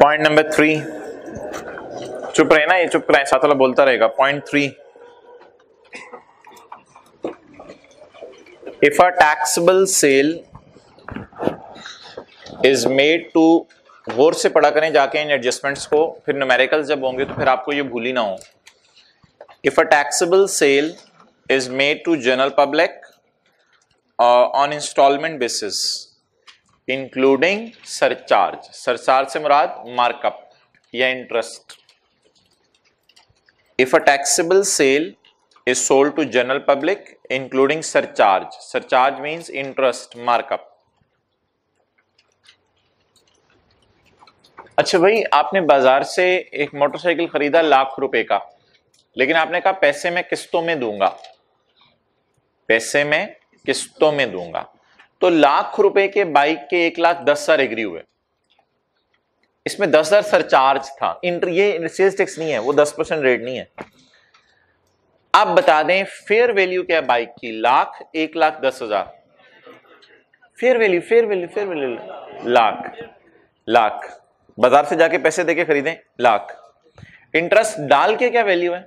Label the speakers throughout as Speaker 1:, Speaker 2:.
Speaker 1: Point number 3, चुप रहे ना, ये चुप रहे, साथ वाला बोलता रहेगा। Point 3, if a taxable sale is made to, गौर से पढ़ा करें जाके इन एडजस्टमेंट्स को, फिर न्यूमेरिकल्स जब होंगे तो फिर आपको ये भूल ही ना हो। If a taxable sale is made to general public on instalment basis including surcharge, surcharge से मुराद मार्कअप या interest. If a taxable sale is sold to general public including surcharge, surcharge means interest markup। अच्छा भाई, आपने बाजार से एक motorcycle खरीदा ₹1,00,000 का, लेकिन आपने कहा पैसे में किस्तों में दूंगा, पैसे में किस्तों में दूंगा, तो ₹1,00,000 के बाइक के 1,10,000 एग्री हुए, इसमें 10,000 सरचार्ज था। ये सेल्स टैक्स नहीं है, वो 10% रेट नहीं है। आप बता दें फेयर वैल्यू क्या है बाइक की? Lakh, 1,10,000 fair value lakh. बाजार से जाके पैसे देके खरीदें लाख, इंटरेस्ट डाल के क्या वैल्यू है?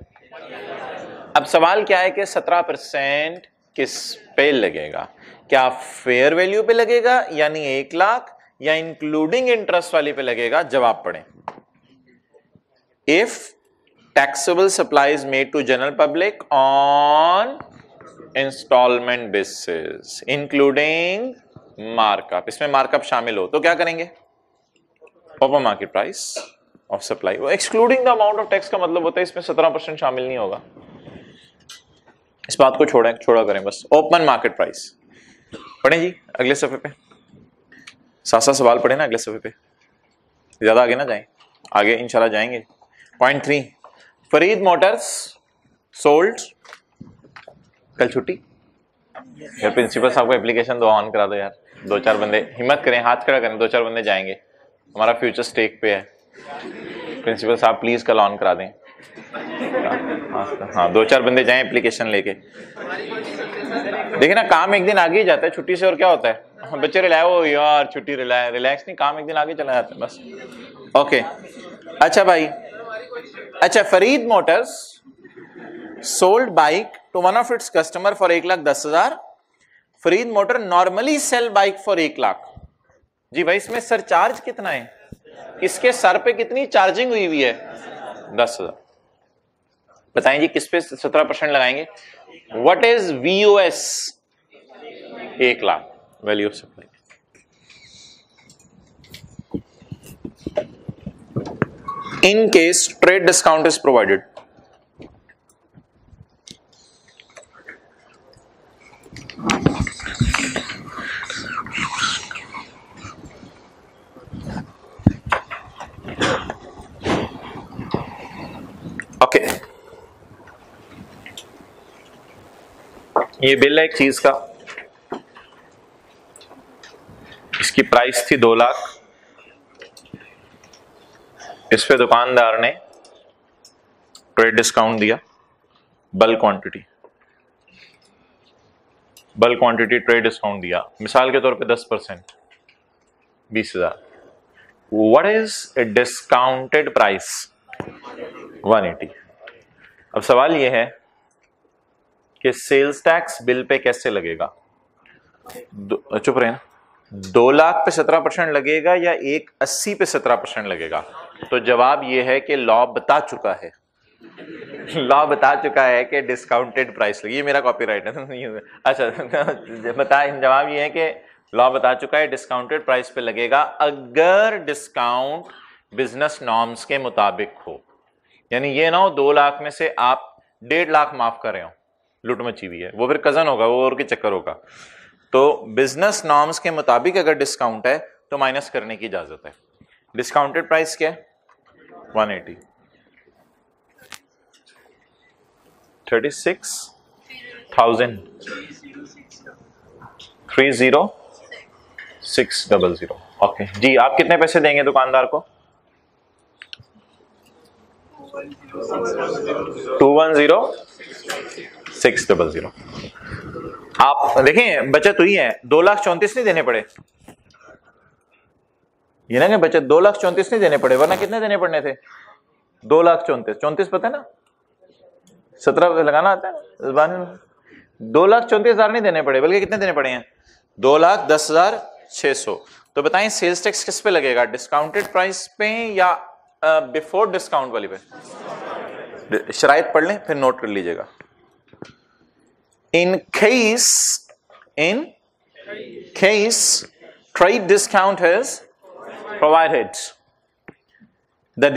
Speaker 1: अब सवाल क्या है कि 17% किस पे लगेगा? क्या फेयर वैल्यू पे लगेगा यानी 1,00,000, या इंक्लूडिंग इंटरेस्ट वाली पे लगेगा? जवाब पढ़ें। If taxable supply is made to general public on installment basis including markup, इसमें मार्कअप शामिल हो तो क्या करेंगे? Open market price of supply. Excluding the amount of tax का मतलब होता है इसमें 17% शामिल नहीं होगा। इस बात को छोड़ा करें बस। ओपन मार्केट प्राइस पढ़ें जी अगले सफे पे, साथ सवाल पढ़े ना अगले सफे पे, ज्यादा आगे ना जाएं, आगे इंशाल्लाह जाएंगे। पॉइंट 3, फरीद मोटर्स सोल्ड, कल छुट्टी यार, प्रिंसिपल साहब को एप्लीकेशन दो, ऑन करा दो यार, 2-4 बंदे हिम्मत करें, हाथ खड़ा करें, 2-4 बंदे जाएंगे, हमारा फ्यूचर स्टेक पे है। प्रिंसिपल साहब प्लीज कल ऑन करा दें। हाँ 2-4 बंदे जाएं एप्लीकेशन लेके। देखिए ना, काम एक दिन आगे ही जाता है छुट्टी से, और क्या होता है बच्चे रिलैक्स हो यार, छुट्टी रिलैक्स नहीं, काम एक दिन आगे चला जाता है बस। ओके अच्छा भाई, अच्छा Farid motors sold bike to one of its customer for 1,10,000। Farid motor normally sale bike for 1,00,000। जी भाई, इसमें सरचार्ज कितना है? इसके सर पे कितनी चार्जिंग हुई है? 10,000। बताएं जी किस पे 17% लगाएंगे? What is VOS? 1,00,000 value of supply. In case trade discount is provided, okay ये बिल है एक चीज का, इसकी प्राइस थी 2,00,000, इस पे दुकानदार ने ट्रेड डिस्काउंट दिया, बल्क क्वांटिटी ट्रेड डिस्काउंट दिया, मिसाल के तौर पे 10%, 20,000। What is a discounted price? 180। अब सवाल यह है कि सेल्स टैक्स बिल पे कैसे लगेगा? चुप रहे ना, 2,00,000 पे 17% लगेगा या 180 पे 17% लगेगा? तो जवाब यह है कि लॉ बता चुका है, लॉ बता चुका है कि डिस्काउंटेड प्राइस लगी। ये मेरा कॉपीराइट है। अच्छा जवाब यह है कि लॉ बता चुका है डिस्काउंटेड प्राइस पे लगेगा अगर डिस्काउंट बिजनेस नॉर्म्स के मुताबिक हो। यानी ये ना हो 2,00,000 में से आप 1.5 माफ कर रहे हो, लूट मची हुई है, वो फिर कजन होगा, वो और के चक्कर होगा। तो बिजनेस नॉर्म्स के मुताबिक अगर डिस्काउंट है तो माइनस करने की इजाजत है। डिस्काउंटेड प्राइस क्या है? 180। 36,000 30,600। ओके जी, आप कितने पैसे देंगे दुकानदार को? 210,600। आप देखें बचत हुई है, 2,34,000 नहीं देने पड़े, ये ना कि बच्चे 2,34,000 नहीं देने पड़े, वरना कितने देने पड़ने थे? 2,34,000। 34 पता है ना, 17 लगाना आता है। 2,34,000 नहीं देने पड़े, बल्कि कितने देने पड़े हैं? 2,10,600। तो बताएं सेल्स टैक्स किस पे लगेगा, डिस्काउंटेड प्राइस पे या बिफोर डिस्काउंट वाली पे? शराइत पढ़ लें फिर नोट कर लीजिएगा। In case trade discount is provided, the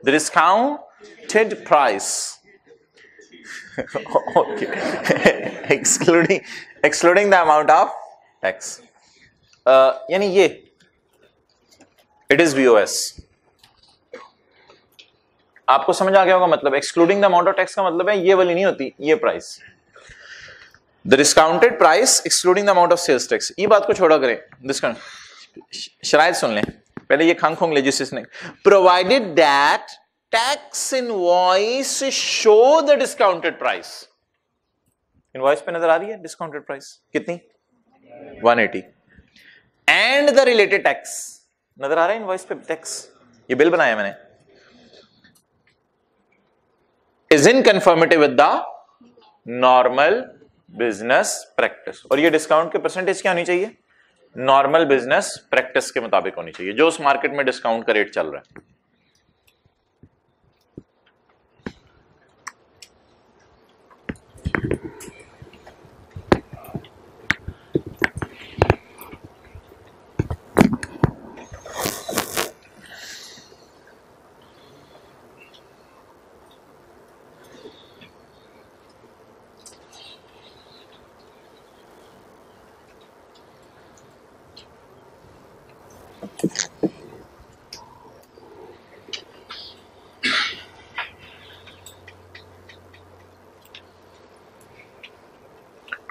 Speaker 1: discounted price okay excluding the amount of tax, यानी ये it is VOS। आपको समझ आ गया होगा मतलब excluding the amount of tax का मतलब है ये वाली नहीं होती, ये price, the discounted price excluding the amount of sales tax. ये बात को छोड़ा करें, डिस्काउंट शरायत सुन लें पहले, ये खांग खोंग legislation, provided that tax invoice show the discounted price. Invoice पे नजर आ रही है डिस्काउंटेड प्राइस कितनी? 180। एंड द रिलेटेड टैक्स नजर आ रहा है इनवॉइस पे, टैक्स, ये बिल बनाया मैंने, is in conformity with the normal business practice। और ये डिस्काउंट के परसेंटेज क्या होनी चाहिए? नॉर्मल बिजनेस प्रैक्टिस के मुताबिक होनी चाहिए, जो उस मार्केट में डिस्काउंट का रेट चल रहा है।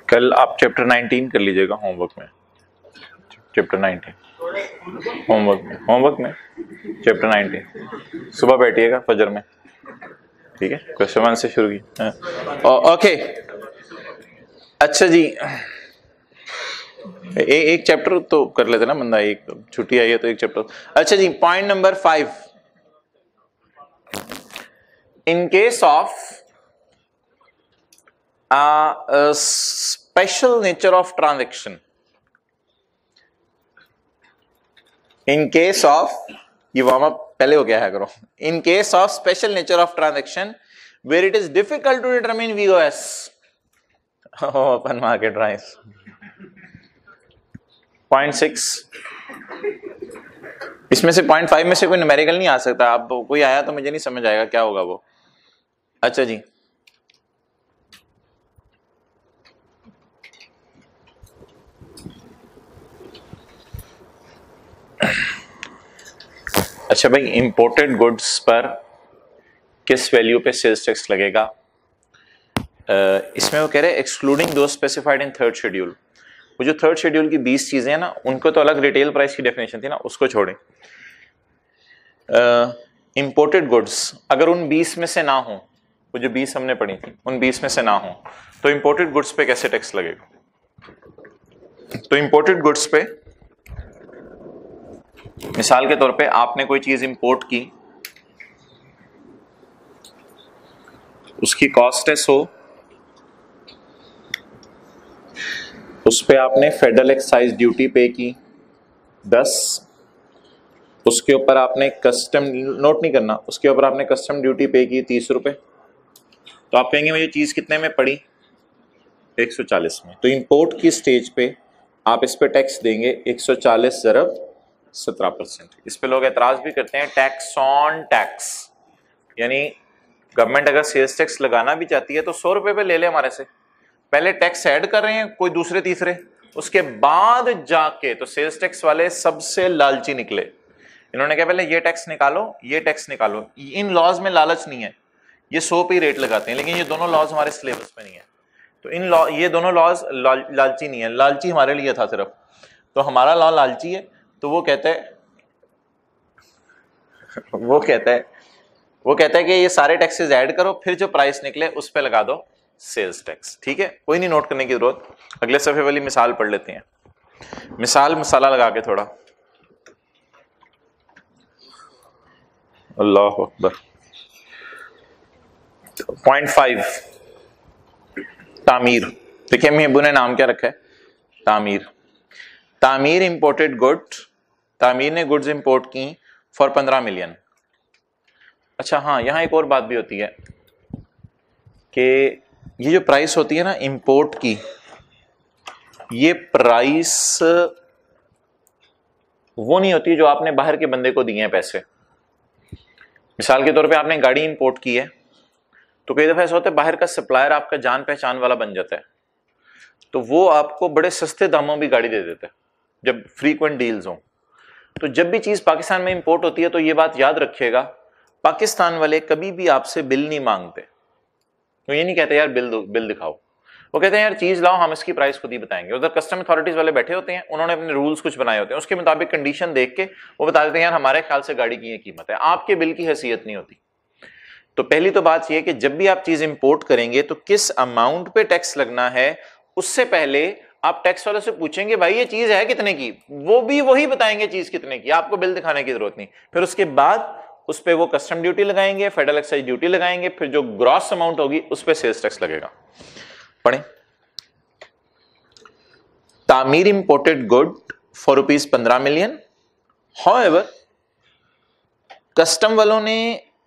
Speaker 1: कल आप चैप्टर 19 कर लीजिएगा होमवर्क में, चैप्टर 19 होमवर्क में चैप्टर 19 सुबह बैठिएगा फजर में, ठीक है? क्वेश्चन 1 से शुरू की। ओके अच्छा जी, एक चैप्टर तो कर लेते ना बंदा, एक छुट्टी आई है तो एक चैप्टर। अच्छा जी, point number 5, in case of special nature of transaction, in case of, ये वार्म अप पहले हो गया है करो, in case of special nature of transaction where it is difficult to determine VOS, open market price. Point 6, इसमें से point 5 में से कोई न्यूमेरिकल नहीं आ सकता, आप कोई आया तो मुझे नहीं समझ आएगा क्या होगा वो। अच्छा जी, अच्छा भाई, इंपोर्टेड गुड्स पर किस वैल्यू पे सेल्स टैक्स लगेगा? इसमें वो कह रहे हैं एक्सक्लूडिंग दो स्पेसिफाइड इन थर्ड शेड्यूल। वो जो थर्ड शेड्यूल की 20 चीजें हैं ना, उनको तो अलग रिटेल प्राइस की डेफिनेशन थी ना, उसको छोड़ें। इंपोर्टेड गुड्स अगर उन 20 में से ना हो, वो जो 20 हमने पढ़ी थी उन 20 में से ना हो, तो इंपोर्टेड गुड्स पे कैसे टैक्स लगेगा? तो इंपोर्टेड गुड्स पे मिसाल के तौर पे आपने कोई चीज इंपोर्ट की, उसकी कॉस्ट है 100, उस पे आपने फेडरल एक्साइज ड्यूटी पे की 10, उसके ऊपर आपने कस्टम, नोट नहीं करना, उसके ऊपर आपने कस्टम ड्यूटी पे की 30 रुपए, तो आप कहेंगे मुझे चीज कितने में पड़ी? 140 में। तो इंपोर्ट की स्टेज पे आप इस पे टैक्स देंगे 140 ज़रब 17%। इस पे लोग एतराज भी करते हैं, टैक्स ऑन टैक्स, यानी गवर्नमेंट अगर सेल्स टैक्स लगाना भी चाहती है तो 100 रुपए पे ले ले हमारे से, पहले टैक्स ऐड कर रहे हैं कोई दूसरे तीसरे, उसके बाद जाके, तो सेल्स टैक्स वाले सबसे लालची निकले। इन्होंने कहा पहले ये टैक्स निकालो, ये टैक्स निकालो। इन लॉज में लालच नहीं है, ये 100 पे ही रेट लगाते हैं, लेकिन ये दोनों लॉज हमारे सिलेबस में नहीं है। तो इन लॉ, ये दोनों लॉज लालची नहीं है, लालची हमारे लिए था सिर्फ। तो हमारा लॉ लालची है, तो वो कहता है कि ये सारे टैक्सेस ऐड करो, फिर जो प्राइस निकले उस पे लगा दो सेल्स टैक्स। ठीक है, कोई नहीं नोट करने की जरूरत, अगले सफे वाली मिसाल पढ़ लेते हैं। मिसाल मसाला लगा के थोड़ा, अल्लाह अकबर। 0.5 तामीर। देखिए अम्मी अब्बू ने नाम क्या रखा है, तामीर। तामीर इंपोर्टेड गुड, तामीर ने गुड्स इंपोर्ट की फॉर 15 मिलियन। अच्छा हाँ, यहां एक और बात भी होती है कि ये जो प्राइस होती है ना इंपोर्ट की, ये प्राइस वो नहीं होती जो आपने बाहर के बंदे को दिए हैं पैसे। मिसाल के तौर पे आपने गाड़ी इंपोर्ट की है, तो कई दफा ऐसा होता है बाहर का सप्लायर आपका जान पहचान वाला बन जाता है, तो वो आपको बड़े सस्ते दामों में गाड़ी दे देता है जब फ्रीक्वेंट डील्स हो। तो जब भी चीज पाकिस्तान में इंपोर्ट होती है तो ये बात याद रखिएगा, पाकिस्तान वाले कभी भी आपसे बिल नहीं मांगते। तो ये नहीं कहते यार बिल दिखाओ, वो कहते हैं यार चीज लाओ, हम इसकी प्राइस खुद ही बताएंगे। उधर कस्टम अथॉरिटीज वाले बैठे होते हैं, उन्होंने अपने रूल्स कुछ बनाए होते हैं, उसके मुताबिक कंडीशन देख के वो बता देते हैं यार हमारे ख्याल से गाड़ी की ये कीमत है, आपके बिल की हैसियत नहीं होती। तो पहली तो बात यह कि जब भी आप चीज इंपोर्ट करेंगे तो किस अमाउंट पे टैक्स लगना है, उससे पहले आप टैक्स वाले से पूछेंगे भाई ये चीज है कितने की, वो भी वही बताएंगे चीज कितने की, आपको बिल दिखाने की जरूरत नहीं। फिर उसके बाद उस पर वो कस्टम ड्यूटी लगाएंगे, फेडरल एक्साइज ड्यूटी लगाएंगे, फिर जो ग्रॉस अमाउंट होगी उस पर सेल्स टैक्स लगेगा। पढ़ें, तामीर imported good for rupees 15 million, however custom वालों ने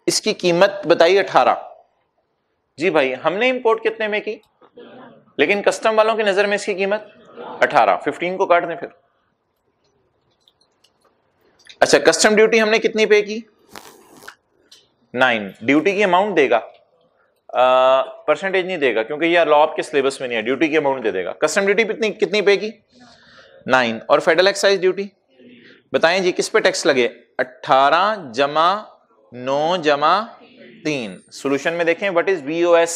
Speaker 1: इसकी कीमत बताई 18। जी भाई हमने इंपोर्ट कितने में की, लेकिन कस्टम वालों की नजर में इसकी कीमत 18, 15 को काट दें फिर। अच्छा कस्टम ड्यूटी हमने कितनी पे की, 9। ड्यूटी की अमाउंट देगा, परसेंटेज नहीं देगा क्योंकि ये लॉ आपके सिलेबस में नहीं है, ड्यूटी की अमाउंट दे देगा। कस्टम ड्यूटी कितनी पे की, 9। और फेडरल एक्साइज ड्यूटी बताएं जी किस पे टैक्स लगे, 18 जमा 9 जमा 3। सॉल्यूशन में देखें व्हाट इज VOS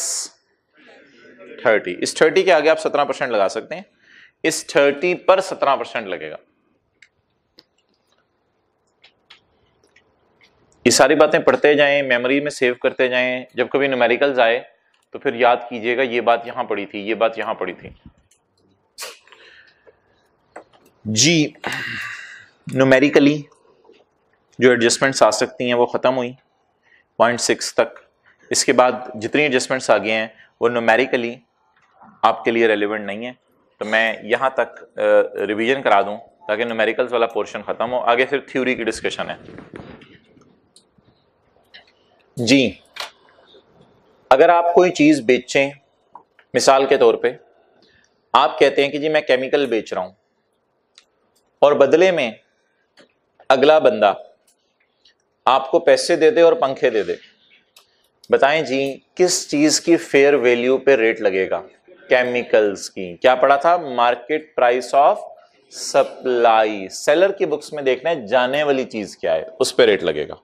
Speaker 1: 30। इस 30 के आगे आप 17% लगा सकते हैं, इस 30 पर 17% लगेगा। ये सारी बातें पढ़ते जाएं, मेमोरी में सेव करते जाएं, जब कभी न्यूमेरिकल्स आए तो फिर याद कीजिएगा ये बात यहां पड़ी थी, ये बात यहां पड़ी थी। जी न्यूमेरिकली जो एडजस्टमेंट्स आ सकती हैं वो खत्म हुई 0.6 तक। इसके बाद जितनी एडजस्टमेंट्स आ गए हैं वो न्यूमेरिकली आपके लिए रेलिवेंट नहीं है, तो मैं यहां तक रिवीजन करा दूं ताकि न्यूमेरिकल्स वाला पोर्शन खत्म हो, आगे फिर थ्योरी की डिस्कशन है। जी अगर आप कोई चीज बेचें, मिसाल के तौर पे आप कहते हैं कि जी मैं केमिकल बेच रहा हूं और बदले में अगला बंदा आपको पैसे दे दे और पंखे दे दे, बताएं जी किस चीज की फेयर वैल्यू पे रेट लगेगा, केमिकल्स की। क्या पढ़ा था, market price of supply. Seller की बुक्स में देखना है जाने वाली चीज क्या है, उस पे रेट लगेगा।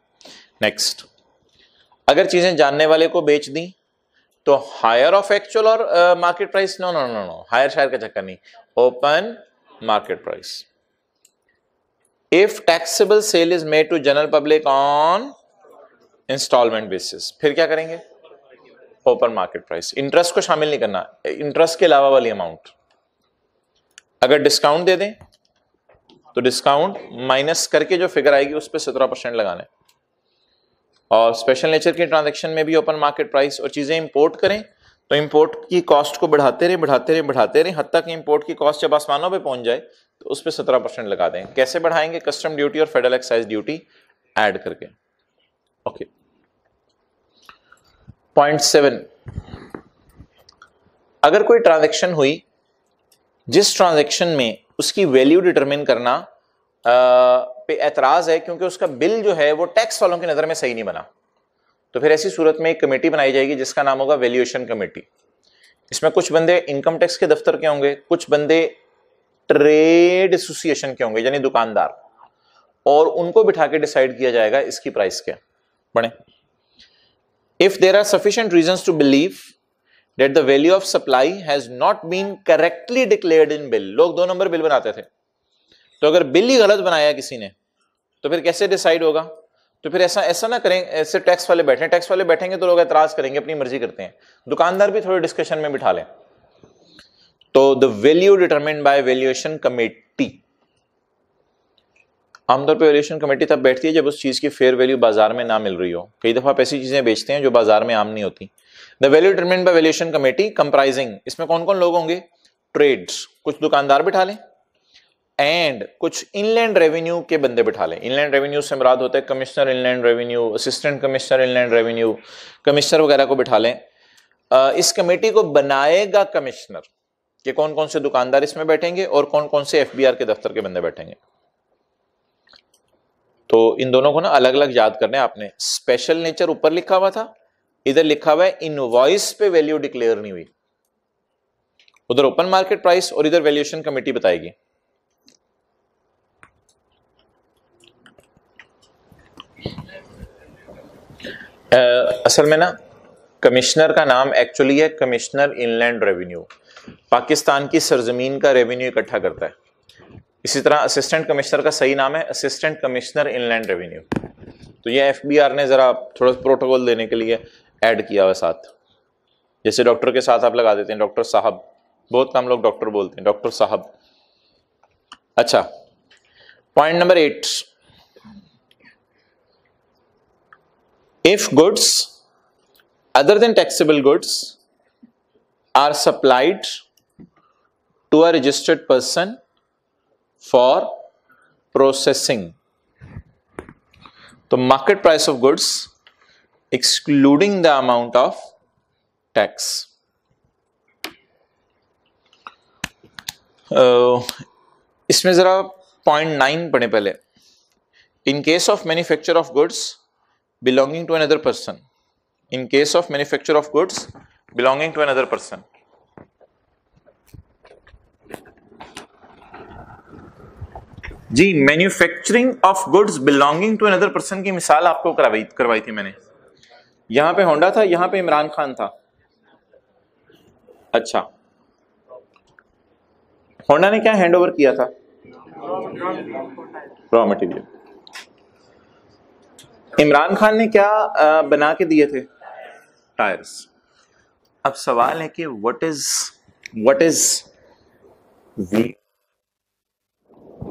Speaker 1: नेक्स्ट, अगर चीजें जानने वाले को बेच दी तो हायर ऑफ एक्चुअल और market price, no no no no, higher शायर का चक्कर नहीं, open market price. If taxable sale is made to general public on instalment basis, फिर क्या करेंगे, ओपन मार्केट प्राइस। इंटरेस्ट को शामिल नहीं करना, इंटरेस्ट के अलावा वाली अमाउंट। अगर डिस्काउंट दे दें तो डिस्काउंट माइनस करके जो फिगर आएगी उस पर 17% लगाना है। और स्पेशल नेचर की ट्रांजैक्शन में भी ओपन मार्केट प्राइस। और चीजें इंपोर्ट करें तो इंपोर्ट की कॉस्ट को बढ़ाते रहे हद तक इंपोर्ट की कॉस्ट जब आसमानों पे पहुंच जाए तो उस पर 17% लगा दें। कैसे बढ़ाएंगे, कस्टम ड्यूटी और फेडरल एक्साइज ड्यूटी ऐड करके। ओके, 0.7, अगर कोई ट्रांजैक्शन हुई जिस ट्रांजैक्शन में उसकी वैल्यू डिटरमिन करना पे एतराज है क्योंकि उसका बिल जो है वो टैक्स वालों की नजर में सही नहीं बना, तो फिर ऐसी सूरत में एक कमेटी बनाई जाएगी जिसका नाम होगा वैल्यूएशन कमेटी। इसमें कुछ बंदे इनकम टैक्स के दफ्तर के होंगे, कुछ बंदे ट्रेड एसोसिएशन के होंगे यानी दुकानदार, और उनको बिठा के डिसाइड किया जाएगा इसकी प्राइस क्या। बढ़े, if there are sufficient reasons to believe that the value of supply has not been correctly declared in bill। लोग 2 नंबर बिल बनाते थे, तो अगर बिल ही गलत बनाया किसी ने तो फिर कैसे डिसाइड होगा। तो फिर ऐसा ना करें, ऐसे टैक्स वाले बैठेंगे तो लोग एतराज करेंगे, अपनी मर्जी करते हैं। दुकानदार भी थोड़े डिस्कशन में बिठा लें। तो the value determined bye valuation committee, आमतौर पर वैल्यूएशन कमेटी तब बैठती है जब उस चीज की फेयर वैल्यू बाजार में ना मिल रही हो। कई दफा आप ऐसी चीजें बेचते हैं जो बाजार में आम नहीं होती। The value determined bye valuation committee comprising, इसमें कौन कौन लोग होंगे? ट्रेड्स, कुछ दुकानदार बिठा लें, एंड कुछ इनलैंड रेवेन्यू के बंदे बिठा लें। इनलैंड रेवेन्यू से मुराद होता है commissioner inland revenue, assistant commissioner inland revenue, commissioner वगैरह को बिठा लें। इस कमेटी को बनाएगा कमिश्नर कि कौन कौन से दुकानदार इसमें बैठेंगे और कौन कौन से एफबीआर के दफ्तर के बंदे बैठेंगे। तो इन दोनों को ना अलग अलग याद करने आपने। स्पेशल नेचर ऊपर लिखा हुआ था, इधर लिखा हुआ है इनवॉइस पे वैल्यू डिक्लेयर नहीं हुई, उधर ओपन मार्केट प्राइस और इधर वैल्यूएशन कमेटी बताएगी। असल में ना कमिश्नर का नाम एक्चुअली है कमिश्नर इनलैंड रेवेन्यू, पाकिस्तान की सरजमीन का रेवेन्यू इकट्ठा करता है। इसी तरह असिस्टेंट कमिश्नर का सही नाम है असिस्टेंट कमिश्नर इनलैंड रेवेन्यू। तो ये एफबीआर ने जरा थोड़ा प्रोटोकॉल देने के लिए ऐड किया हुआ साथ, जैसे डॉक्टर के साथ आप लगा देते हैं डॉक्टर साहब, बहुत कम लोग डॉक्टर बोलते हैं, डॉक्टर साहब। अच्छा, point number 8, if goods other than taxable goods are supplied to a registered person for processing, तो market price of goods excluding the amount of tax, इसमें जरा पॉइंट 9 पढ़े पहले। In case of manufacture of goods belonging to another person, in case of manufacture of goods belonging to another person, जी manufacturing of goods belonging to another person की मिसाल आपको करवाई थी मैंने। यहां पे होंडा था, यहां पे इमरान खान था। अच्छा, होंडा ने क्या हैंड ओवर किया था? Raw material. इमरान खान ने क्या बना के दिए थे? टायर्स। अब सवाल है कि what is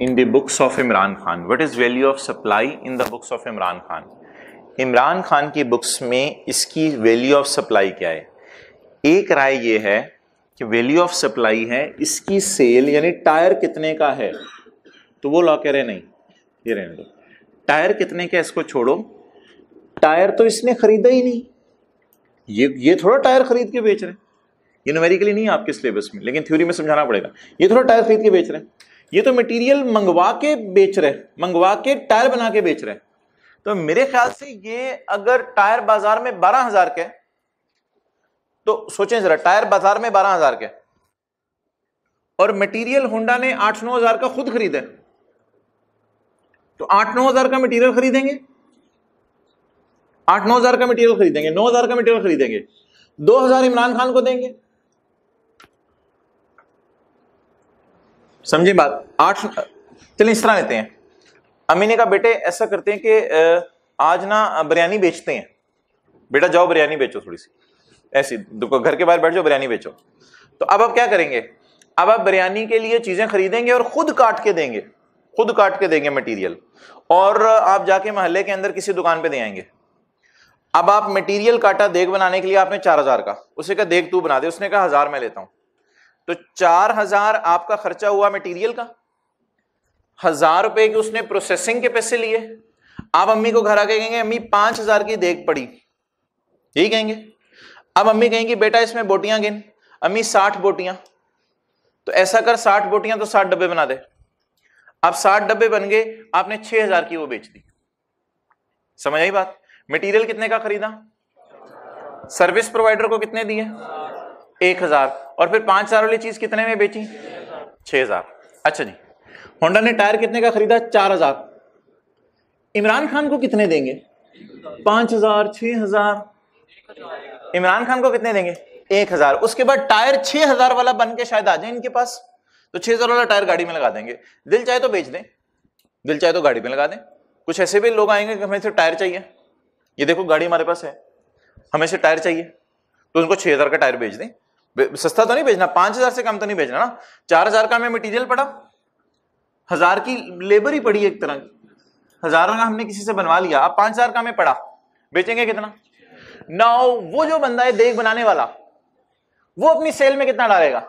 Speaker 1: in the books of Imran Khan, what is value of supply in the books of Imran Khan? Imran Khan की बुक्स में इसकी वैल्यू ऑफ सप्लाई क्या है? एक राय ये है कि वैल्यू ऑफ सप्लाई है इसकी सेल, यानी टायर कितने का है, तो वो ला कह रहे नहीं, ये रहने दो। टायर कितने का इसको छोड़ो, टायर तो इसने खरीदा ही नहीं, ये थोड़ा टायर खरीद के बेच रहे हैं, ये न्यूमेरिकली नहीं है आपके सिलेबस में, लेकिन थ्योरी में समझाना पड़ेगा। ये थोड़ा टायर खरीद के बेच रहे हैं, ये तो मटेरियल मंगवा के बेच रहे हैं, मंगवा के टायर बना के बेच रहे हैं। तो मेरे ख्याल से ये अगर टायर बाजार में 12,000 के, तो सोचें जरा, टायर बाजार में 12,000 के और मटेरियल होंडा ने 8-9 हजार का खुद खरीदा, तो 8-9 हजार का मटेरियल खरीदेंगे, 8-9 हजार का मटेरियल खरीदेंगे, 9 हजार का मटेरियल खरीदेंगे, 2,000 इमरान खान को देंगे। समझे बात? 8, चलिए इस तरह लेते हैं। अम्मी ने कहा बेटे ऐसा करते हैं कि आज ना बिरयानी बेचते हैं, बेटा जाओ बिरयानी बेचो, थोड़ी सी ऐसी घर के बाहर बैठ जाओ, बिरयानी बेचो। तो अब आप क्या करेंगे? अब आप बिरयानी के लिए चीजें खरीदेंगे और खुद काट के देंगे, खुद काट के देंगे मटेरियल, और आप जाके मोहल्ले के अंदर किसी दुकान पे दे आएंगे। अब आप मटेरियल काटा देग बनाने के लिए, आपने 4,000 का, उसे कहा देग तू बना दे, उसने कहा 1,000 मैं लेता हूं, तो 4,000 आपका खर्चा हुआ मटेरियल का, 1,000 रुपए के उसने प्रोसेसिंग के पैसे लिए। आप अम्मी को घर आके कहेंगे अम्मी 5,000 की देग पड़ी, यही कहेंगे। अब अम्मी कहेंगी बेटा इसमें बोटियां गिन, अम्मी 60 बोटियां, तो ऐसा कर 60 बोटियां तो 60 डब्बे बना दे। अब 60 डब्बे बन गए, आपने 6,000 की वो बेच दी। समझ आई बात? मटेरियल कितने का खरीदा, सर्विस प्रोवाइडर को कितने दिए, 1,000, और फिर 5,000 वाली चीज कितने में बेची, 6,000। अच्छा जी, होंडा ने टायर कितने का खरीदा, 4,000। इमरान खान को कितने देंगे, 5,000, 6,000। इमरान खान को कितने देंगे, 1,000। उसके बाद टायर 6,000 वाला बन के शायद आ जाए इनके पास, तो 6,000 वाला टायर गाड़ी में लगा देंगे। दिल चाहे तो बेच दें, दिल चाहे तो गाड़ी में लगा दें। कुछ ऐसे भी लोग आएंगे कि हमें सिर्फ टायर चाहिए, ये देखो गाड़ी हमारे पास है, हमें सिर्फ टायर चाहिए, तो उनको 6,000 का टायर बेच दें, सस्ता तो नहीं बेचना, 5,000 से कम तो नहीं बेचना ना। 4,000 का हमें मटेरियल पड़ा, 1,000 की लेबर ही पड़ी एक तरह, 1,000 का हमने किसी से बनवा लिया, अब 5,000 का हमें पड़ा, बेचेंगे कितना? नाउ वो जो बंदा है देग बनाने वाला, वो अपनी सेल में कितना डालेगा?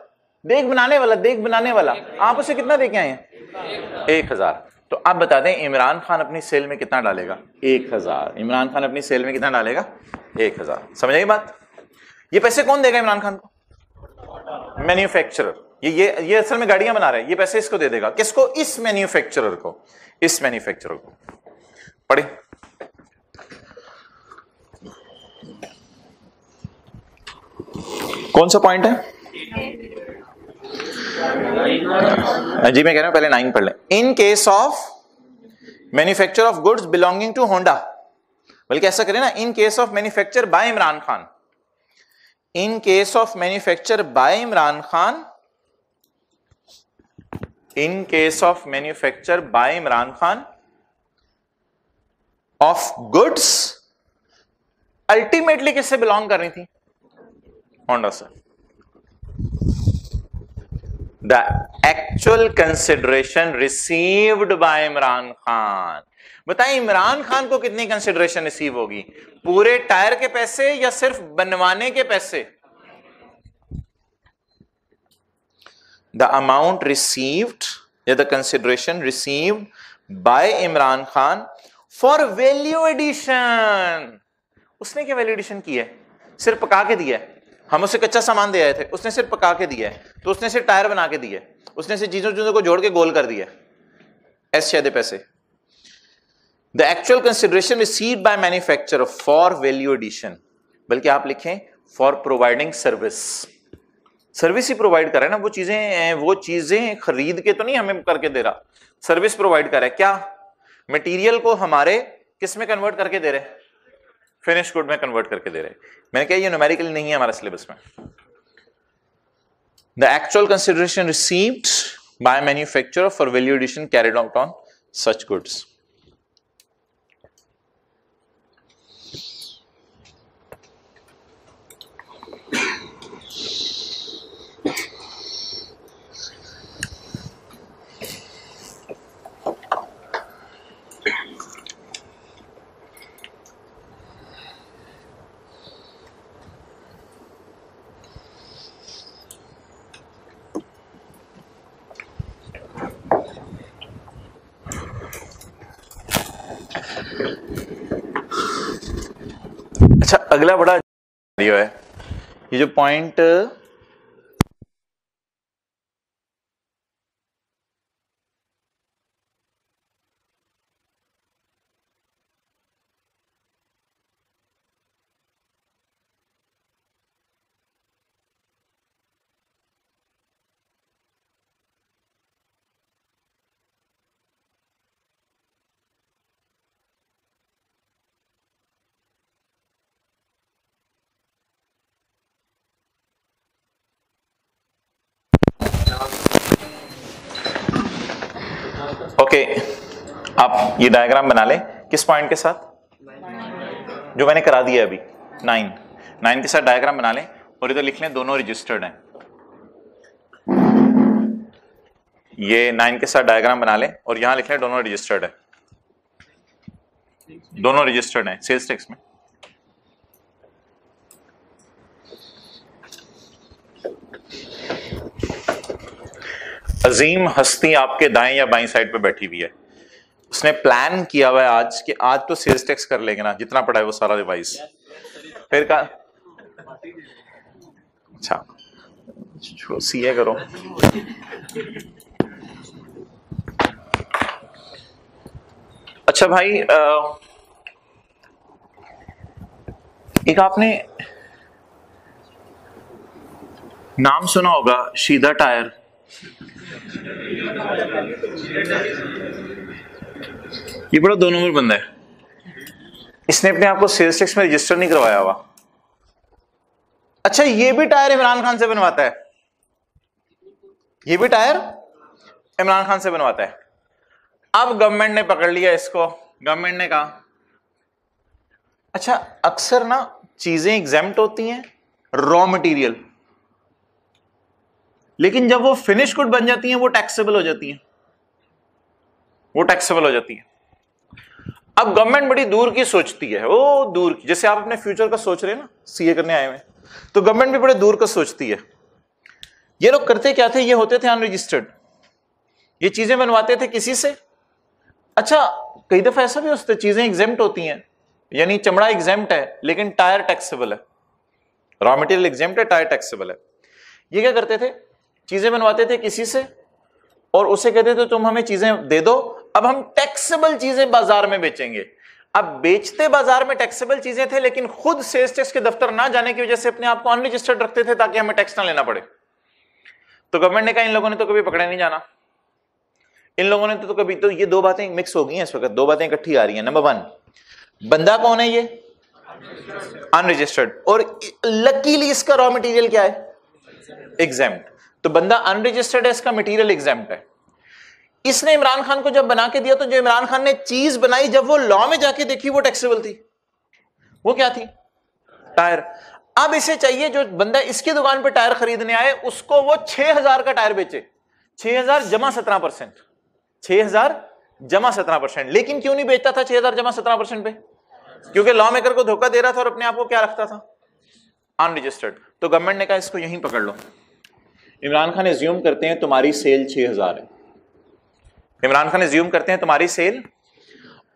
Speaker 1: देग बनाने वाला आप उसे कितना दे के आए हैं? 1,000। तो आप बता दें इमरान खान अपनी सेल में कितना डालेगा? 1,000। इमरान खान अपनी सेल में कितना डालेगा? 1,000। समझ आई बात? ये पैसे कौन देगा इमरान खान को? मैन्युफैक्चरर। ये असल में गाड़ियां बना रहे हैं, ये पैसे इसको दे देगा। किसको? इस मैन्युफैक्चरर को, इस मैन्युफैक्चरर को। पढ़े कौन सा पॉइंट है जी? मैं कह रहा हूं पहले 9 पढ़ लें। In case of manufacture of goods belonging to Honda, बल्कि ऐसा करें ना, in case of manufacture by Imran Khan, in case of manufacture by Imran Khan, in case of manufacture by Imran Khan of goods ultimately किससे बिलोंग कर रही थी? होंडा से। The actual consideration received by Imran Khan, बताएं इमरान खान को कितनी कंसिडरेशन रिसीव होगी? पूरे टायर के पैसे या सिर्फ बनवाने के पैसे? द अमाउंट रिसीव्ड या the consideration received by Imran Khan for value addition. उसने क्या वैल्यू एडिशन की है? सिर्फ पका के दिया है। हम उसे कच्चा सामान दे आए थे, उसने सिर्फ पका के दिया है, तो उसने सिर्फ टायर बना के दिया है, उसने सिर्फ चीजों को जोड़ के गोल कर दिया। ऐसे शायद पैसे। The actual consideration received by manufacturer for value addition, बल्कि आप लिखें फॉर प्रोवाइडिंग सर्विस। सर्विस ही प्रोवाइड कर रहा है ना, वो चीजें खरीद के तो नहीं हमें करके दे रहा, सर्विस प्रोवाइड कर रहा है। क्या? मटेरियल को हमारे किस में कन्वर्ट करके दे रहे? फिनिश गुड में कन्वर्ट करके दे रहे। मैंने कहा ये न्यूमेरिकल नहीं है हमारे सिलेबस में। The actual consideration received by manufacturer for value addition carried out on such goods. अच्छा, अगला बड़ा है ये जो पॉइंट ओके, आप ये डायग्राम बना लें किस पॉइंट के साथ? जो मैंने करा दिया अभी 9 के साथ डायग्राम बना लें और इधर लिख लें दोनों रजिस्टर्ड हैं। ये 9 के साथ डायग्राम बना लें और यहां लिख लें दोनों रजिस्टर्ड है, दोनों रजिस्टर्ड हैं सेल्स टैक्स में। अजीम हस्ती आपके दाएं या बाईं साइड पे बैठी हुई है, उसने प्लान किया हुआ है आज कि आज तो सेल्स टैक्स कर लेंगे ना, जितना पड़ा है वो सारा रिवाइज। फिर का अच्छा सीए करो। अच्छा भाई, एक आपने नाम सुना होगा शीदा टायर। ये बड़ा 2 नंबर बंदा है, इसने अपने आप को सेल्स टैक्स में रजिस्टर नहीं करवाया हुआ। अच्छा, ये भी टायर इमरान खान से बनवाता है, ये भी टायर इमरान खान से बनवाता है। अब गवर्नमेंट ने पकड़ लिया इसको, गवर्नमेंट ने कहा अच्छा अक्सर ना चीजें एग्जेम्प्ट होती हैं, रॉ मटेरियल लेकिन जब वो फिनिश गुड बन जाती हैं वो टैक्सेबल हो जाती हैं, वो टैक्सेबल हो जाती है। अब गवर्नमेंट बड़ी दूर की सोचती है, वो दूर की, जैसे आप अपने फ्यूचर का सोच रहे हैं ना, सीए करने आए हुए, तो गवर्नमेंट भी बड़े दूर का सोचती है। ये लोग करते क्या थे, ये होते थे अनरजिस्टर्ड, ये चीजें बनवाते थे किसी से। अच्छा, कई दफा ऐसा भी होता है चीजें एग्जेम्प्ट होती हैं, यानी चमड़ा एग्जेम्प्ट है लेकिन टायर टैक्सेबल है, रॉ मटेरियल एग्जेम्प्ट है, टायर टैक्सेबल है। ये क्या करते थे, चीजें बनवाते थे किसी से और उसे कहते थे तुम हमें चीजें दे दो, अब हम टैक्सेबल चीजें बाजार में बेचेंगे। अब बेचते बाजार में टैक्सेबल चीजें थे, लेकिन खुद सेल्स टैक्स के दफ्तर ना जाने की वजह से अपने आप को अनरजिस्टर्ड रखते थे ताकि हमें टैक्स ना लेना पड़े। तो गवर्नमेंट ने कहा इन लोगों ने तो कभी पकड़े नहीं जाना, इन लोगों ने तो कभी, तो ये दो बातें मिक्स हो गई हैं इस वक्त, दो बातें इकट्ठी आ रही हैं। नंबर वन, बंदा कौन है, ये अनरजिस्टर्ड, और लकीली इसका रॉ मटेरियल क्या है, एग्जेम्प्ट। तो बंदा अनरजिस्टर्ड है, इसका मटेरियल एग्जेम्प्ट है। इसने इमरान खान को जब बना के दिया, तो जो इमरान खान ने चीज बनाई, जब वो लॉ में जाके देखी वो टैक्सेबल थी। वो क्या थी, टायर। अब इसे चाहिए जो बंदा इसकी दुकान पे टायर खरीदने आए उसको वो 6000 का टायर बेचे, 6000 जमा 17%, 6000 जमा 17%। लेकिन क्यों नहीं बेचता था 6000 जमा 17% पे, क्योंकि लॉ मेकर को धोखा दे रहा था और अपने आप को क्या रखता था, अनरजिस्टर्ड। तो गवर्नमेंट ने कहा इसको यहीं पकड़ लो। इमरान खान एज्यूम करते हैं तुम्हारी सेल 6000 है, इमरान खान एज्यूम करते हैं तुम्हारी सेल,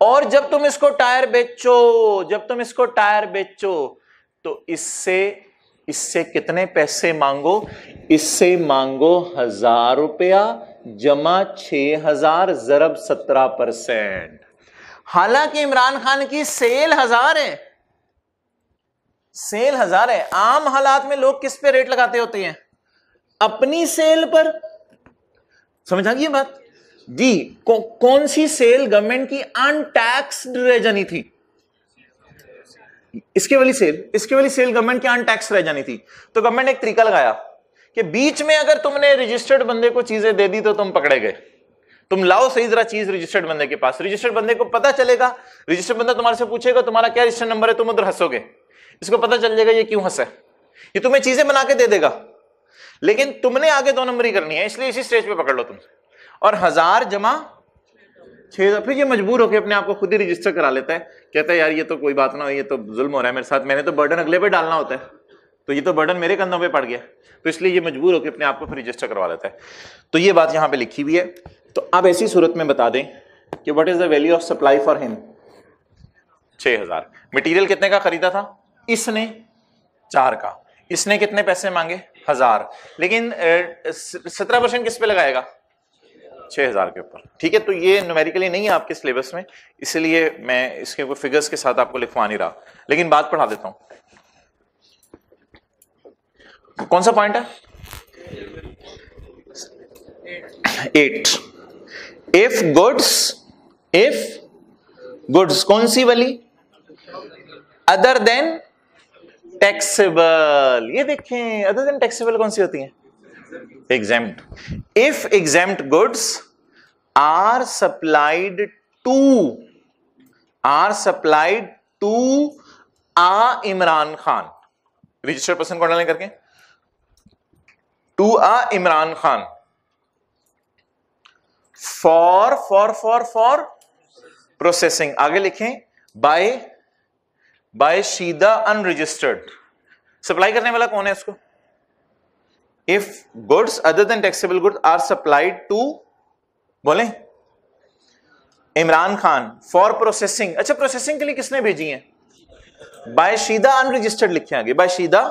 Speaker 1: और जब तुम इसको टायर बेचो, जब तुम इसको टायर बेचो तो इससे कितने पैसे मांगो, इससे मांगो 1000 रुपया जमा 6000 ज़रब 17%। हालांकि इमरान खान की सेल 1000 है, सेल 1000 है। आम हालात में लोग किस पे रेट लगाते होते हैं, अपनी सेल पर। समझ आ गई बात जी। कौन सी सेल गवर्नमेंट की अनटैक्स्ड रह जानी थी, इसके वाली सेल गवर्नमेंट की अनटैक्स रह जानी थी। तो गवर्नमेंट ने एक तरीका लगाया कि बीच में अगर तुमने रजिस्टर्ड बंदे को चीजें दे दी तो तुम पकड़े गए। तुम लाओ सही जरा चीज रजिस्टर्ड बंदे के पास, रजिस्टर्ड बंदे को पता चलेगा, रजिस्टर्ड बंदा तुम्हारे से पूछेगा तुम्हारा क्या रजिस्टर्ड नंबर है, तुम उधर हंसोगे, इसको पता चल जाएगा ये क्यों हंसा है, ये तुम्हें चीजें बना के दे देगा, लेकिन तुमने आगे 2 नंबरी करनी है, इसलिए इसी स्टेज पे पकड़ लो तुम। और 1000 जमा 6000, फिर ये मजबूर होकर अपने आप को खुद ही रजिस्टर करा लेता है, कहता है यार ये तो कोई बात ना हो, ये तो जुल्म हो रहा है मेरे साथ, मैंने तो बर्डन अगले पे डालना होता है, तो ये तो बर्डन मेरे कंधों पे पड़ गया, तो इसलिए ये मजबूर होकर अपने आप को फिर रजिस्टर करवा लेता है। तो ये बात यहां पे लिखी हुई है। तो अब ऐसी सूरत में बता दें कि what is the value of supply for him, 6000। Material कितने का खरीदा था इसने, 4 का। इसने कितने पैसे मांगे, 1000, लेकिन 17% किस पे लगाएगा, 6000 के ऊपर। ठीक है, तो ये न्यूमेरिकली नहीं है आपके सिलेबस में, इसलिए मैं इसके कोई फिगर्स के साथ आपको लिखवा नहीं रहा, लेकिन बात पढ़ा देता हूं। कौन सा पॉइंट है, 8। इफ गुड्स कौन सी वाली, अदर देन टैक्सेबल। ये देखें, अदर देन टैक्सेबल कौन सी होती है, exempt. If exempt goods are supplied to a Imran Khan, registered person को डालने करके, to a Imran Khan for processing, आगे लिखें by शीदा अनरजिस्टर्ड। सप्लाई करने वाला कौन है इसको, If goods other than taxable goods are supplied to, बोले इमरान खान फॉर प्रोसेसिंग। अच्छा, प्रोसेसिंग के लिए किसने भेजी है, बाय शीदा अनरजिस्टर्ड लिखे आगे, बाय शीदा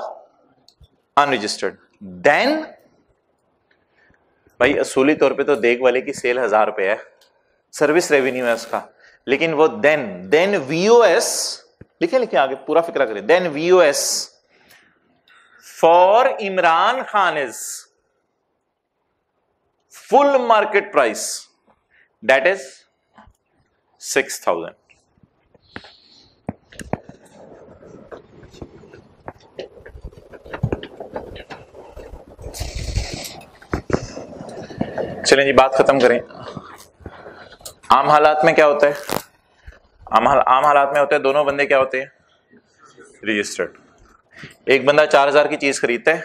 Speaker 1: अनरजिस्टर्ड। देन भाई असूली तौर पे तो देख वाले की सेल 1000 रुपए है, सर्विस रेवेन्यू है उसका, लेकिन वो देन VOS लिखे आगे, पूरा फिक्रा करें। Then VOS for Imran Khan is full market price, that is 6000। चलें जी, बात खत्म करें। आम हालात में क्या होता है, आम हालात में होता है दोनों बंदे क्या होते हैं, रजिस्टर्ड। एक बंदा 4000 की चीज खरीदता है,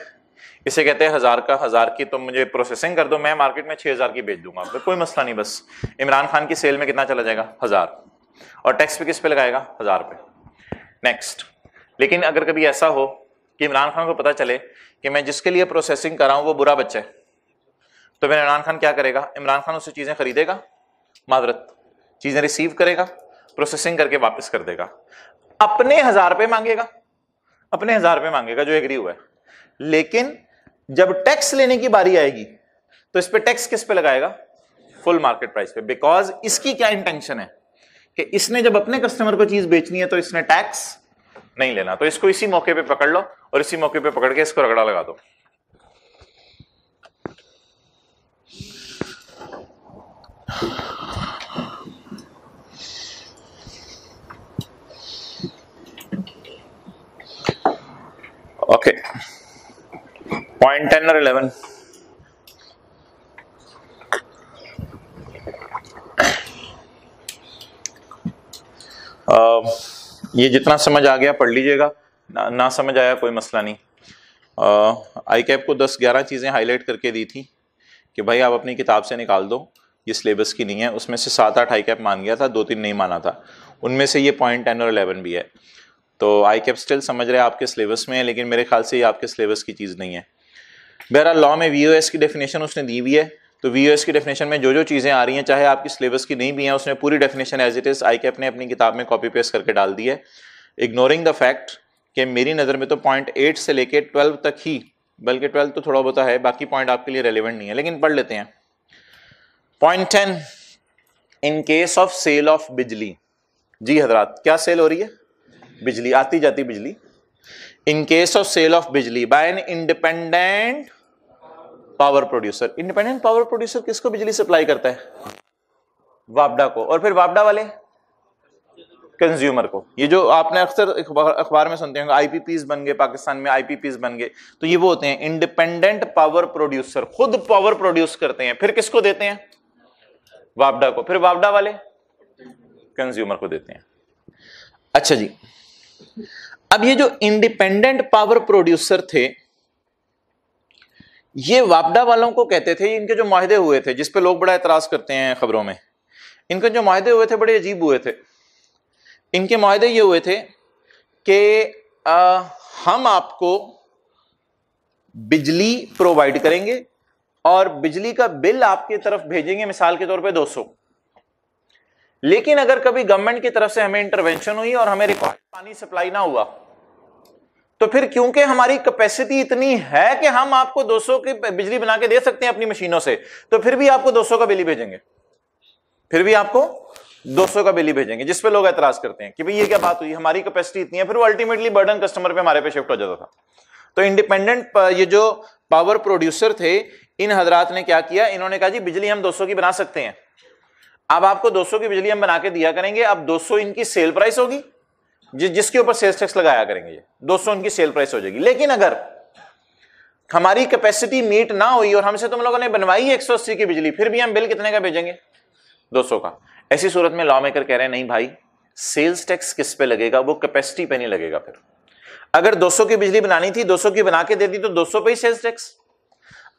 Speaker 1: इसे कहते हैं 1000 का 1000 की तुम मुझे प्रोसेसिंग कर दो, मैं मार्केट में 6000 की बेच दूंगा, तो कोई मसला नहीं। बस इमरान खान की सेल में कितना चला जाएगा? 1000, और टैक्स पे किस पे लगाएगा? 1000 पे। नेक्स्ट, लेकिन अगर कभी ऐसा हो कि इमरान खान को पता चले कि मैं जिसके लिए प्रोसेसिंग कर रहा हूं वो बुरा बच्चा है, तो फिर इमरान खान क्या करेगा? इमरान खान उससे चीजें खरीदेगा, माजरत चीजें रिसीव करेगा, प्रोसेसिंग करके वापस कर देगा, अपने 1000 पे मांगेगा, अपने 1000 पे मांगेगा जो एग्री हुआ है। लेकिन जब टैक्स लेने की बारी आएगी तो इस पे टैक्स किस पे लगाएगा? फुल मार्केट प्राइस पे। बिकॉज इसकी क्या इंटेंशन है कि इसने जब अपने कस्टमर को चीज बेचनी है तो इसने टैक्स नहीं लेना, तो इसको इसी मौके पे पकड़ लो और इसी मौके पे पकड़ के इसको रगड़ा लगा दो। ओके, पॉइंट 10 और 11। ये जितना समझ आ गया पढ़ लीजिएगा, ना समझ आया कोई मसला नहीं। आई कैप को 10-11 चीज़ें हाईलाइट करके दी थी कि भाई आप अपनी किताब से निकाल दो, ये सिलेबस की नहीं है। उसमें से 7-8 आई कैप मान गया था, 2-3 नहीं माना था, उनमें से ये पॉइंट 10 और 11 भी है। तो आई कैप स्टिल समझ रहे आपके सिलेबस में है, लेकिन मेरे ख्याल से ये आपके सिलेबस की चीज़ नहीं है। बहरहाल लॉ में वीओएस की डेफिनेशन उसने दी हुई है, तो वीओएस की डेफिनेशन में जो जो चीज़ें आ रही हैं, चाहे आपकी सिलेबस की नहीं भी हैं, उसने पूरी definition as it is ICAP ने अपनी किताब में कॉपी पेस्ट करके डाल दी है। इग्नोरिंग द फैक्ट कि मेरी नज़र में तो पॉइंट 8 से लेके 12 तक ही, बल्कि 12 तो थोड़ा बहुत है, बाकी पॉइंट आपके लिए रेलिवेंट नहीं है, लेकिन पढ़ लेते हैं। Point 10, in case of sale of बिजली। जी हजरात, क्या सेल हो रही है? बिजली, आती जाती बिजली। In case of sale of बिजली by an independent power producer. Independent power producer किसको बिजली सप्लाई करता है? वापडा को, और फिर वापडा वाले कंज्यूमर को। ये जो आपने अक्सर अखबार में सुनते होंगे आईपीपीज बन गए, पाकिस्तान में आईपीपीज बन गए, तो ये वो होते हैं इंडिपेंडेंट पावर प्रोड्यूसर, खुद पावर प्रोड्यूस करते हैं, फिर किसको देते हैं? वापडा को, फिर वापडा वाले कंज्यूमर को देते हैं। अच्छा जी, अब ये जो इंडिपेंडेंट पावर प्रोड्यूसर थे, ये वापडा वालों को कहते थे, इनके जो माहदे हुए थे, जिस पे लोग बड़ा एतराज करते हैं खबरों में, इनके जो माहदे हुए थे बड़े अजीब हुए थे। इनके माहदे ये हुए थे कि हम आपको बिजली प्रोवाइड करेंगे और बिजली का बिल आपकी तरफ भेजेंगे, मिसाल के तौर पे 200। लेकिन अगर कभी गवर्नमेंट की तरफ से हमें इंटरवेंशन हुई और हमें रिक्वायर्ड पानी सप्लाई ना हुआ, तो फिर क्योंकि हमारी कैपेसिटी इतनी है कि हम आपको 200 की बिजली बना के दे सकते हैं अपनी मशीनों से, तो फिर भी आपको 200 का बिल ही भेजेंगे, फिर भी आपको 200 का बिल ही भेजेंगे। जिस पे लोग एतराज करते हैं कि भाई ये क्या बात हुई, हमारी कैपेसिटी इतनी है, फिर वो अल्टीमेटली बर्डन कस्टमर पे हमारे पे शिफ्ट हो जाता था। तो इंडिपेंडेंट ये जो पावर प्रोड्यूसर थे, इन हजरात ने क्या किया, इन्होंने कहा जी बिजली हम 200 की बना सकते हैं, अब आपको 200 की बिजली हम बना के दिया करेंगे। अब 200 इनकी सेल प्राइस होगी, जिसके ऊपर सेल्स टैक्स लगाया करेंगे, ये 200 इनकी सेल प्राइस हो जाएगी। लेकिन अगर हमारी कैपेसिटी मीट ना हुई और हमसे तुम लोगों ने बनवाई 180 की बिजली, फिर भी हम बिल कितने का भेजेंगे? 200 का। ऐसी सूरत में लॉ मेकर कह रहे हैं नहीं भाई, सेल्स टैक्स किस पे लगेगा? वो कैपेसिटी पे नहीं लगेगा। फिर अगर 200 की बिजली बनानी थी, 200 की बना के दे दी, तो 200 पे ही सेल्स टैक्स।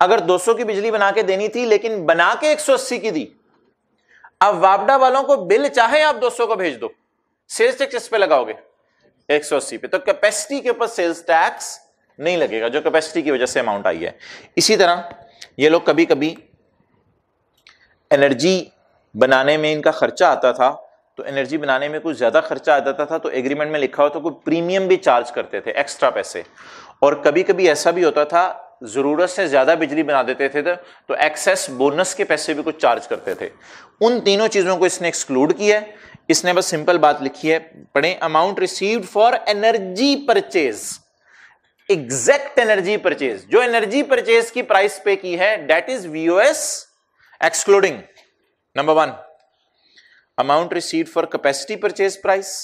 Speaker 1: अगर 200 की बिजली बना के देनी थी लेकिन बना के 180 की दी, अब वापडा वालों को बिल चाहे आप 200 को भेज दो, सेल्स टैक्स किस पे लगाओगे? 180 पे। तो कैपेसिटी के ऊपर सेल्स टैक्स नहीं लगेगा, जो कैपेसिटी की वजह से अमाउंट आई है। इसी तरह ये लोग कभी कभी एनर्जी बनाने में इनका खर्चा आता था, तो एनर्जी बनाने में कुछ ज्यादा खर्चा आ जाता था, तो एग्रीमेंट में लिखा हो तो कोई प्रीमियम भी चार्ज करते थे, एक्स्ट्रा पैसे। और कभी कभी ऐसा भी होता था जरूरत से ज्यादा बिजली बना देते थे तो एक्सेस बोनस के पैसे भी कुछ चार्ज करते थे। उन तीनों चीजों को इसने एक्सक्लूड किया है। इसने बस सिंपल बात लिखी है, पढ़ें, amount received for energy purchase, exact energy purchase, जो एनर्जी परचेज की प्राइस पे की है, that is VOS excluding number 1 amount received for capacity purchase price,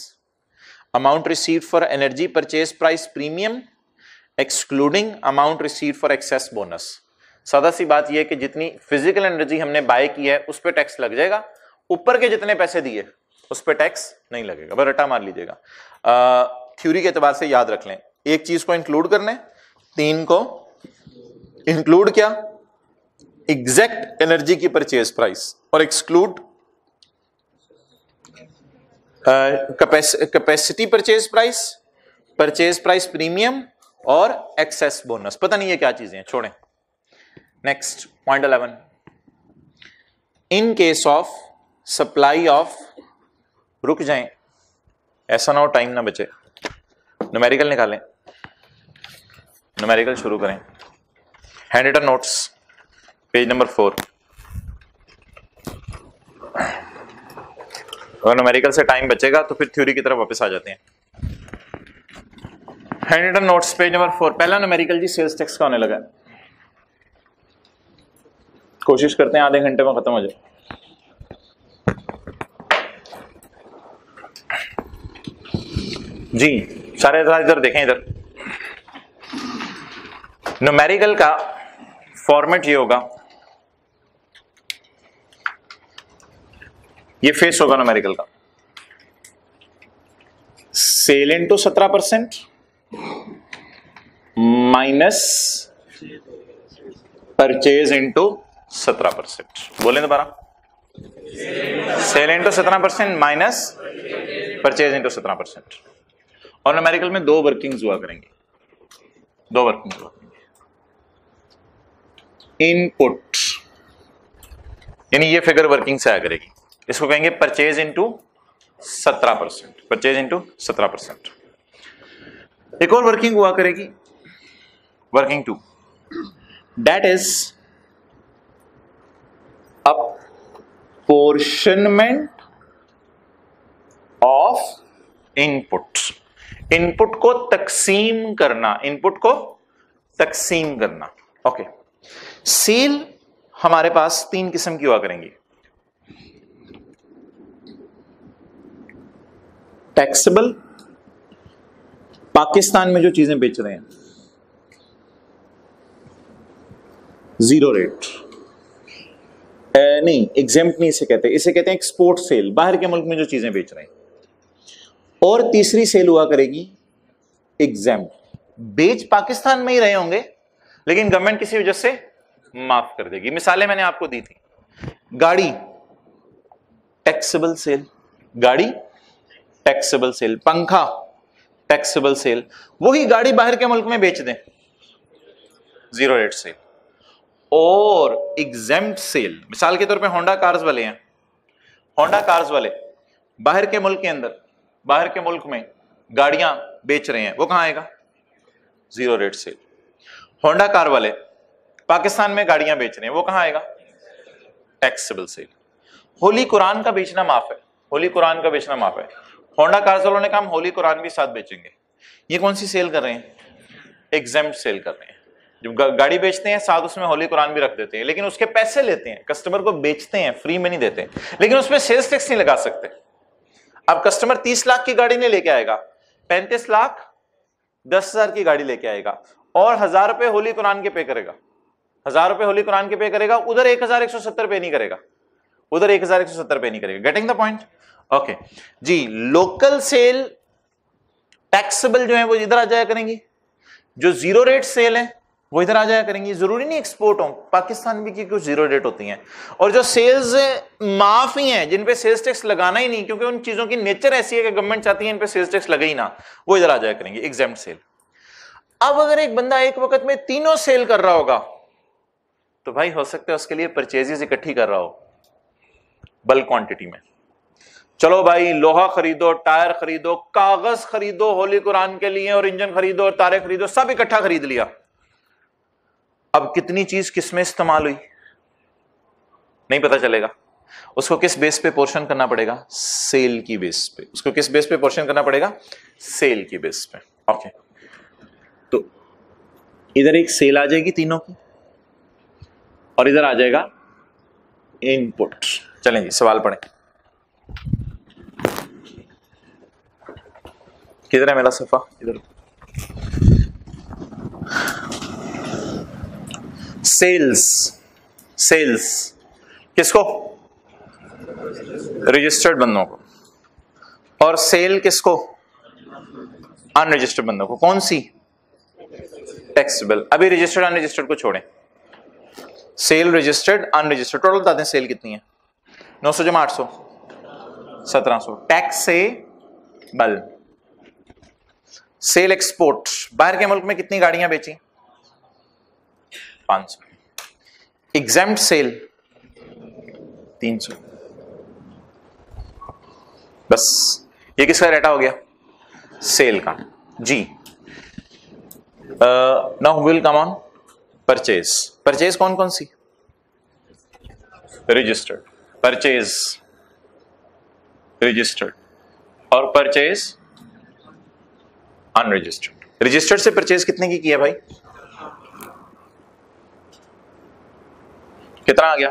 Speaker 1: amount received for energy purchase price premium, excluding amount received for excess bonus. सादा सी बात यह है कि जितनी फिजिकल एनर्जी हमने बाय की है उस पर टैक्स लग जाएगा, ऊपर के जितने पैसे दिए उस पर टैक्स नहीं लगेगा। बस रटा मार लीजिएगा। थ्योरी के एतबार से याद रख लें, एक चीज को इंक्लूड करना है, 3 को इंक्लूड क्या, एग्जैक्ट एनर्जी की परचेज प्राइस, और exclude capacity purchase price premium और एक्सेस बोनस। पता नहीं ये क्या चीजें हैं, छोड़ें। Next point 11, in case of supply of, रुक जाएं, ऐसा ना हो टाइम ना बचे, न्यूमेरिकल निकालें, न्यूमेरिकल शुरू करें। Hand written notes page number 4। अगर न्यूमेरिकल से टाइम बचेगा तो फिर थ्योरी की तरफ वापस आ जाते हैं। Hand written notes page number 4। पहला न्यूमेरिकल जी सेल्स टैक्स का होने लगा, कोशिश करते हैं आधे घंटे में खत्म हो जाए। जी सारे इधर देखें, इधर न्यूमेरिकल का फॉर्मेट ये होगा, ये फेस होगा न्यूमेरिकल का, sale into 17% minus purchase into 17%। बोलें दोबारा, sale into 17% minus purchase into 17%। और न्यूमेरिकल में दो वर्किंग्स हुआ करेंगे, दो वर्किंग्स हुआ करेंगे। इनपुट यानी ये फिगर वर्किंग से आया करेगी, इसको कहेंगे परचेज इंटू 17%, परचेज इंटू 17%। एक और वर्किंग हुआ करेगी, working 2, that is apportionment of input. Input को तकसीम करना, इनपुट को तकसीम करना। ओके, सेल हमारे पास 3 किस्म की हुआ करेंगी, टैक्सेबल, पाकिस्तान में जो चीजें बेच रहे हैं, जीरो रेट, नहीं एग्जेम्प्ट नहीं इसे कहते, इसे कहते हैं एक्सपोर्ट सेल, बाहर के मुल्क में जो चीजें बेच रहे हैं। और तीसरी सेल हुआ करेगी एग्जेम्प्ट, बेच पाकिस्तान में ही रहे होंगे लेकिन गवर्नमेंट किसी वजह से माफ कर देगी। मिसालें मैंने आपको दी थी, गाड़ी टैक्सेबल सेल, गाड़ी टैक्सेबल सेल, पंखा टैक्सेबल सेल, वही गाड़ी बाहर के मुल्क में बेच दें, जीरो रेट सेल। और एग्जेम्प्ट सेल, मिसाल के तौर पे होंडा कार्स वाले हैं, होंडा कार्स वाले बाहर के मुल्क के अंदर, बाहर के मुल्क में गाड़ियां बेच रहे हैं, वो कहां आएगा, zero rate sale. Honda car वाले पाकिस्तान में गाड़ियां बेच रहे हैं, वो कहां आएगा, टैक्सेबल सेल। होली कुरान का बेचना माफ है, होली कुरान का बेचना माफ है। होंडा कार्स वालों ने कहा हम होली कुरान भी साथ बेचेंगे, ये कौन सी सेल कर रहे हैं, एग्जेम्प्ट सेल कर रहे हैं। जब गाड़ी बेचते हैं साथ उसमें होली कुरान भी रख देते हैं, लेकिन उसके पैसे लेते हैं, कस्टमर को बेचते हैं, फ्री में नहीं देते, लेकिन उसमें सेल्स टैक्स नहीं लगा सकते। अब कस्टमर 30 लाख की गाड़ी नहीं लेके आएगा, 35 लाख 10,000 की गाड़ी लेके आएगा और 1,000 रुपए होली कुरान के पे करेगा, 1,000 रुपए होली कुरान के पे करेगा, उधर 1,170 पे नहीं करेगा, उधर 1,170 पे नहीं करेगा। Getting the point? ओके जी। लोकल सेल टैक्सेबल जो है वो इधर आ जाया करेंगी, जो जीरो रेट सेल है वो इधर आ जाया करेंगी। जरूरी नहीं एक्सपोर्ट हो, पाकिस्तान भी की कुछ जीरो रेट होती हैं। और जो सेल्स माफ ही हैं, जिन पे सेल्स टैक्स लगाना ही नहीं, क्योंकि उन चीजों की नेचर ऐसी है कि गवर्नमेंट चाहती है इन पे सेल्स टैक्स लगे ही ना, वो इधर आ जाया करेंगे, एग्जेम्प्ट सेल। अब अगर एक बंदा एक वक्त में तीनों सेल कर रहा होगा तो भाई हो सकता है उसके लिए परचेजेस इकट्ठी कर रहा हो बल्क क्वांटिटी में। चलो भाई लोहा खरीदो, टायर खरीदो, कागज खरीदो होली कुरान के लिए, और इंजन खरीदो और तारे खरीदो, सब इकट्ठा खरीद लिया। अब कितनी चीज किस में इस्तेमाल हुई नहीं पता चलेगा। उसको किस बेस पे पोर्शन करना पड़ेगा, सेल की बेस पे। उसको किस बेस पे पोर्शन करना पड़ेगा, सेल की बेस पे। ओके, तो इधर एक सेल आ जाएगी तीनों की और इधर आ जाएगा इनपुट। चलें जी सवाल पढ़ें। किधर है मेरा सफा, इधर। सेल्स, सेल्स किसको, रजिस्टर्ड बंदों को, और सेल किसको, अनरजिस्टर्ड बंदों को। कौन सी, टैक्सेबल। अभी रजिस्टर्ड अनरजिस्टर्ड को छोड़ें, सेल रजिस्टर्ड अनरजिस्टर्ड, टोटल बता दें सेल कितनी है? 900 जमा 800 1700। टैक्स से बल सेल एक्सपोर्ट, बाहर के मुल्क में कितनी गाड़ियां बेची? 500। Exempt sale 300। बस ये किसका डाटा हो गया? सेल का। जी now will come on purchase. Purchase कौन कौन सी? रजिस्टर्ड, परचेज रजिस्टर्ड और परचेज अनरजिस्टर्ड। रजिस्टर्ड से परचेज कितने की है भाई? कितना आ गया?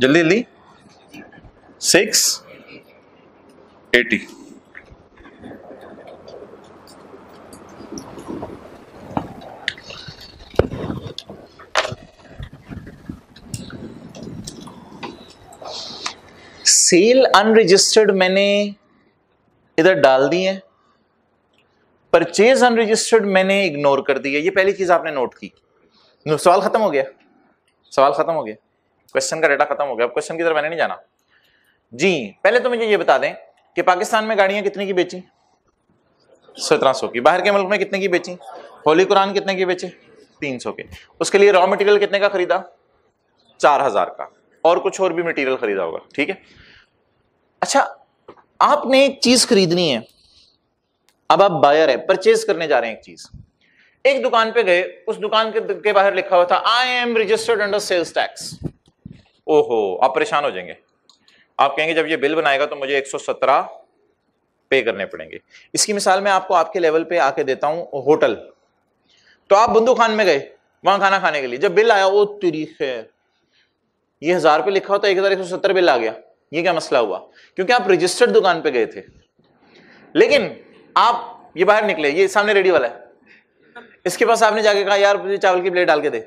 Speaker 1: जल्दी जल्दी 680। सेल अनरजिस्टर्ड मैंने इधर डाल दी है, परचेज अनरजिस्टर्ड मैंने इग्नोर कर दी है। ये पहली चीज आपने नोट की। सवाल खत्म हो गया, सवाल खत्म हो गया, क्वेश्चन का डाटा खत्म हो गया। अब क्वेश्चन की तरफ मैंने नहीं जाना जी। पहले तो मुझे ये बता दें कि पाकिस्तान में गाड़ियां कितने की बेची? 1700 की। बाहर के मुल्क में कितने की बेची? होली कुरान कितने की बेचे? 300 के। उसके लिए रॉ मटेरियल कितने का खरीदा? 4000 का, और कुछ और भी मटेरियल खरीदा होगा, ठीक है। अच्छा, आपने एक चीज खरीदनी है, अब आप बायर है, परचेज करने जा रहे हैं एक चीज। एक दुकान पे गए, उस दुकान के बाहर लिखा हुआ था I am registered under sales tax. ओहो, आप परेशान हो जाएंगे। आप कहेंगे जब ये बिल बनाएगा तो मुझे 117 पे करने पड़ेंगे। इसकी मिसाल मैं आपको आपके लेवल पे आके देता हूं। होटल, तो आप बंदू खान में गए वहां खाना खाने के लिए, जब बिल आया वो तेरी खैर ये 1000 रुपये लिखा होता, 1170 बिल आ गया। ये क्या मसला हुआ? क्योंकि आप रजिस्टर्ड दुकान पे गए थे, लेकिन आप ये बाहर निकले, ये सामने रेडी वाला है, इसके पास आपने जाके कहा यार मुझे चावल की प्लेट डाल के दे,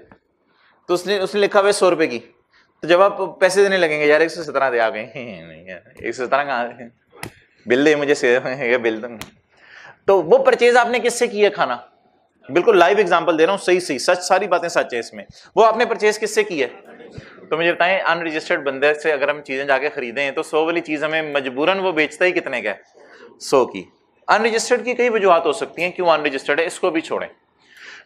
Speaker 1: तो उसने लिखा हुआ 100 रुपए की। तो जब आप पैसे देने लगेंगे यार 117 दे, आ गए नहीं यार 117 कहाँ, बिल दे मुझे से बिल दो। तो वो परचेज आपने किससे की है? खाना, बिल्कुल लाइव एग्जांपल दे रहा हूं, सही सही सच, सारी बातें सच है इसमें। वो आपने परचेज किससे की है? तो मुझे बताएं, अनरजिस्टर्ड बंदे से अगर हम चीजें जाके खरीदें तो 100 वाली चीज हमें मजबूरन वो बेचता ही कितने का है? 100 की। अनरजिस्टर्ड की कई वजूहत हो सकती हैं क्यों अनरजिस्टर्ड है, इसको भी छोड़ें।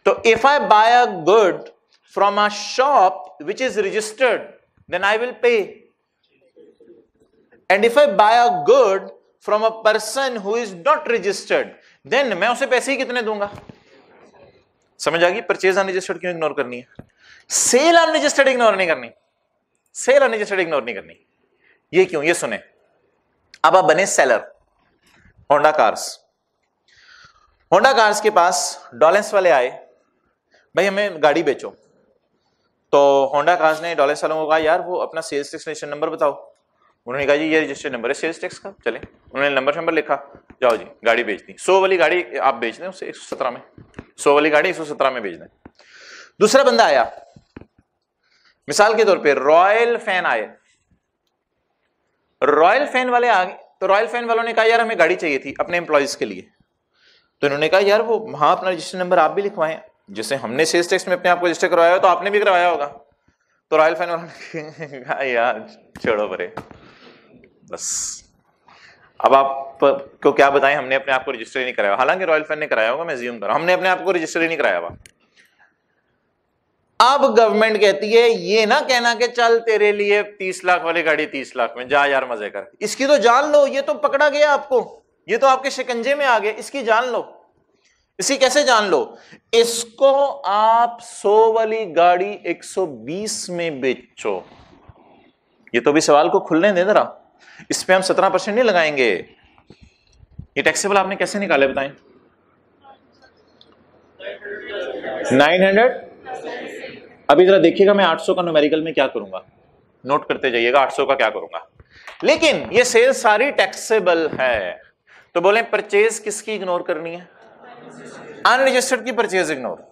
Speaker 1: तो if I buy a good from a shop which is registered then I will pay, and if I buy a good from a person who is not registered then मैं उसे पैसे ही कितने दूंगा? समझ आ गई? परचेज अनरजिस्टर्ड क्यों ignore करनी है? सेल अनरजिस्टर्ड इग्नोर नहीं करनी, सेल अनरजिस्टर्ड इग्नोर नहीं करनी। ये क्यों? ये सुने। अब आप बने seller, Honda cars. Honda cars के पास डॉलेंस वाले आए, भाई हमें गाड़ी बेचो। तो होंडा कार्स ने डॉलेंस वालों को कहा यार वो अपना सेल्स टैक्स रजिस्ट्रेशन नंबर बताओ। उन्होंने कहा जी ये रजिस्टर्ड नंबर है सेल्स टैक्स का। चले, उन्होंने नंबर लिखा, जाओ जी गाड़ी बेच दी। 100 वाली गाड़ी आप बेच दें उसे 117 में, 100 वाली गाड़ी 117 में बेच दें। दूसरा बंदा आया, मिसाल के तौर पे रॉयल फैन आए, रॉयल फैन वाले आ गए। तो रॉयल फैन वालों ने कहा यार हमें गाड़ी चाहिए थी अपने एम्प्लॉइज के लिए। तो इन्होंने कहा यार वो वहां अपना रजिस्ट्रेशन नंबर आप भी लिखवाएं, जैसे हमने सेल्स टैक्स में अपने आप को रजिस्टर करवाया तो आपने भी करवाया होगा। तो रॉयल फैन वालों ने कहा यार छोड़ो परे, बस अब आप को क्या बताएं, हमने अपने आप को रजिस्टर ही नहीं कराया। हालांकि रॉयल फैन ने कराया होगा, मैं अज्यूम कर रहा हूं, हमने अपने आप को रजिस्टर ही नहीं कराया हुआ। अब गवर्नमेंट कहती है ये ना कहना कि चल तेरे लिए 30 लाख वाली गाड़ी 30 लाख में, जा यार मजे कर, इसकी तो जान लो, ये तो पकड़ा गया आपको, ये तो आपके शिकंजे में आ गए, इसकी जान लो। इसी कैसे जान लो? इसको आप 100 वाली गाड़ी 120 में बेचो। ये तो भी सवाल को खुलने दे जरा, इस पे हम 17% नहीं लगाएंगे। ये टैक्सेबल आपने कैसे निकाले बताएं? 900। अभी जरा देखिएगा मैं 800 का न्यूमेरिकल में क्या करूंगा, नोट करते जाइएगा 800 का क्या करूंगा। लेकिन ये सेल सारी टैक्सेबल है। तो बोले परचेज किसकी इग्नोर करनी है? अनरजिस्टर्ड की परचेज इग्नोर।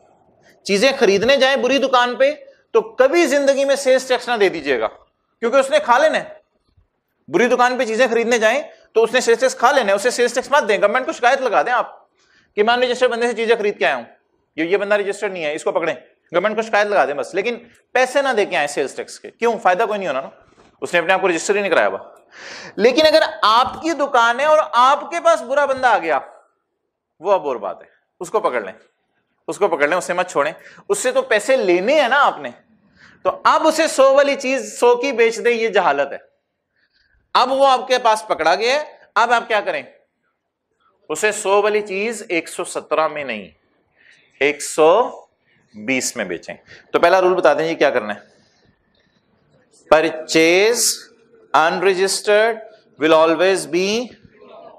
Speaker 1: चीजें खरीदने जाएं बुरी दुकान पे तो कभी जिंदगी में सेल्स टैक्स ना दे दीजिएगा, क्योंकि उसने खा लेना है। बुरी दुकान पे चीजें खरीदने जाएं तो उसने सेल्स टैक्स खा लेना है, उसे सेल्स टैक्स मत दें। गवर्नमेंट को शिकायत लगा दें आप कि मैं अनरजिस्टर्ड बंदे से चीजें खरीद के आया हूं, ये बंदा रजिस्टर्ड नहीं है, इसको पकड़ें, गवर्नमेंट को शिकायत लगा दें बस, लेकिन पैसे ना देके आए सेल्स टैक्स के। क्यों? फायदा कोई नहीं होना ना, उसने अपने आप को रजिस्टर ही नहीं कराया हुआ। लेकिन अगर आपकी दुकान है और आपके पास बुरा बंदा आ गया, वो अब और बात है, उसको पकड़ लें, उसको पकड़ लें, उससे मत छोड़ें, उससे तो पैसे लेने हैं ना आपने। तो अब उसे 100 वाली चीज 100 की बेच दे, ये जहालत है। अब वो आपके पास पकड़ा गया है, अब आप क्या करें? उसे 100 वाली चीज 117 में नहीं 120 में बेचें। तो पहला रूल बता दें ये क्या करना है। Purchase unregistered will always be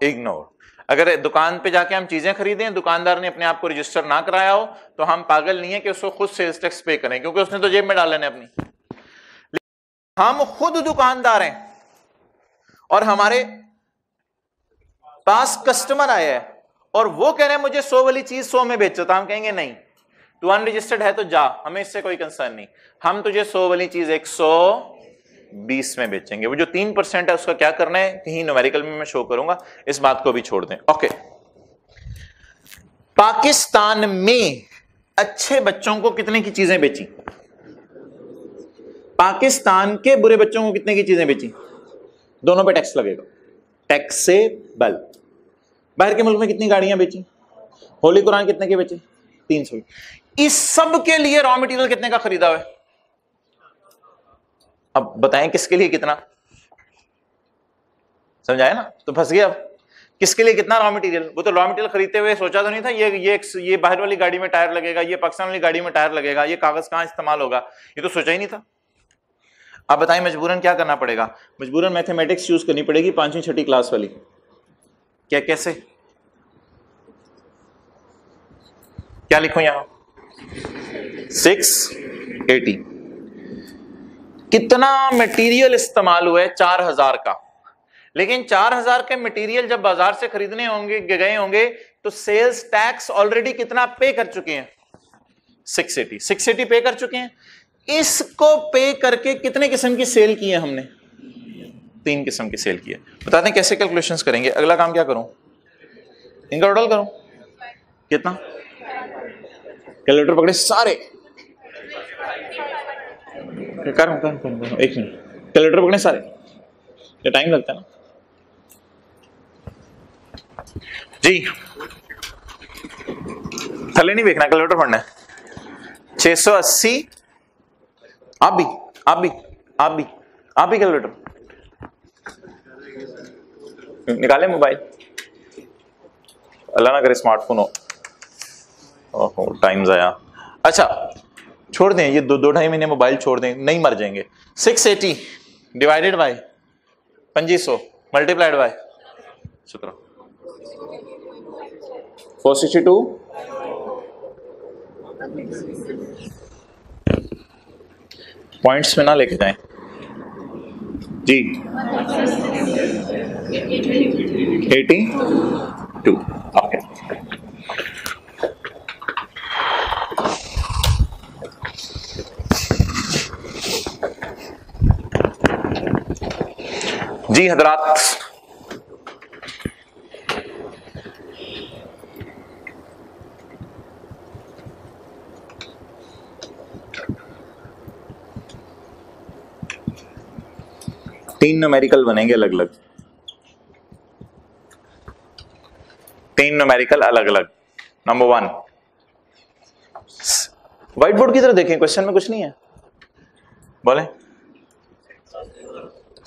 Speaker 1: ignore. अगर दुकान पे जाके हम चीजें खरीदें, दुकानदार ने अपने आप को रजिस्टर ना कराया हो, तो हम पागल नहीं है कि उसको खुद सेल्स टैक्स पे करें, क्योंकि उसने तो जेब में डाल लेना अपनी। हम खुद दुकानदार हैं और हमारे पास कस्टमर आया है और वो कह रहे हैं मुझे 100 वाली चीज 100 में बेचो, तो हम कहेंगे नहीं, तू अनरजिस्टर्ड है तो जा, हमें इससे कोई कंसर्न नहीं, हम तुझे 100 वाली चीज 120 में बेचेंगे। वो जो 3% है उसका क्या करना है, कहीं न्यूमेरिकल में मैं शो करूंगा, इस बात को भी छोड़ दें। ओके, पाकिस्तान में अच्छे बच्चों को कितने की चीजें बेची? पाकिस्तान के बुरे बच्चों को कितने की चीजें बेची? दोनों पे टैक्स लगेगा, टैक्सेबल। बाहर के मुल्क में कितनी गाड़ियां बेची? होली कुरान कितने के बेचे? 300। इस सब के लिए रॉ मटेरियल कितने का खरीदा हुआ है? अब बताएं किसके लिए कितना? समझाया ना? तो फंस गया। अब किसके लिए कितना रॉ मटेरियल? वो तो रॉ मटेरियल खरीदते हुए सोचा तो नहीं था ये बाहर वाली गाड़ी में टायर लगेगा, ये पाकिस्तान वाली गाड़ी में टायर लगेगा, ये कागज कहां इस्तेमाल होगा, ये तो सोचा ही नहीं था। अब बताएं मजबूरन क्या करना पड़ेगा? मजबूरन मैथमेटिक्स यूज करनी पड़ेगी, 5वीं 6ठी क्लास वाली। क्या कैसे? क्या लिखूं यहां? 680। कितना मटेरियल इस्तेमाल हुआ है? 4000 का। लेकिन 4000 के मटेरियल जब बाजार से खरीदने होंगे गए होंगे तो सेल्स टैक्स ऑलरेडी कितना पे कर चुके हैं? 680 पे कर चुके हैं। इसको पे करके कितने किस्म की सेल की है हमने? 3 किस्म की सेल की है। बताते हैं कैसे कैलकुलेशंस करेंगे। अगला काम क्या करूं? इनका टोटल करूं कितना? कैलकुलेटर पकड़े सारे, कर एक मिनट, कैलकुलेटर पकड़े सारे, ये टाइम लगता है ना जी। थले नहीं देखना, कैलकुलेटर पढ़ना है। 680। आप भी कैलकुलेटर निकाले मोबाइल, अल्लाह ना करे स्मार्टफोन हो। ओहो टाइम आया। अच्छा छोड़ दें, ये 2-2.5 महीने मोबाइल छोड़ दें, नहीं मर जाएंगे। 680 divided by 2500 multiplied by 17 462 points में ना लेके जाएं जी। 82 ओके। जी हजरात, तीन न्यूमेरिकल बनेंगे अलग अलग, 3 न्यूमेरिकल अलग अलग। नंबर 1, व्हाइट बोर्ड की तरफ देखें, क्वेश्चन में कुछ नहीं है, बोले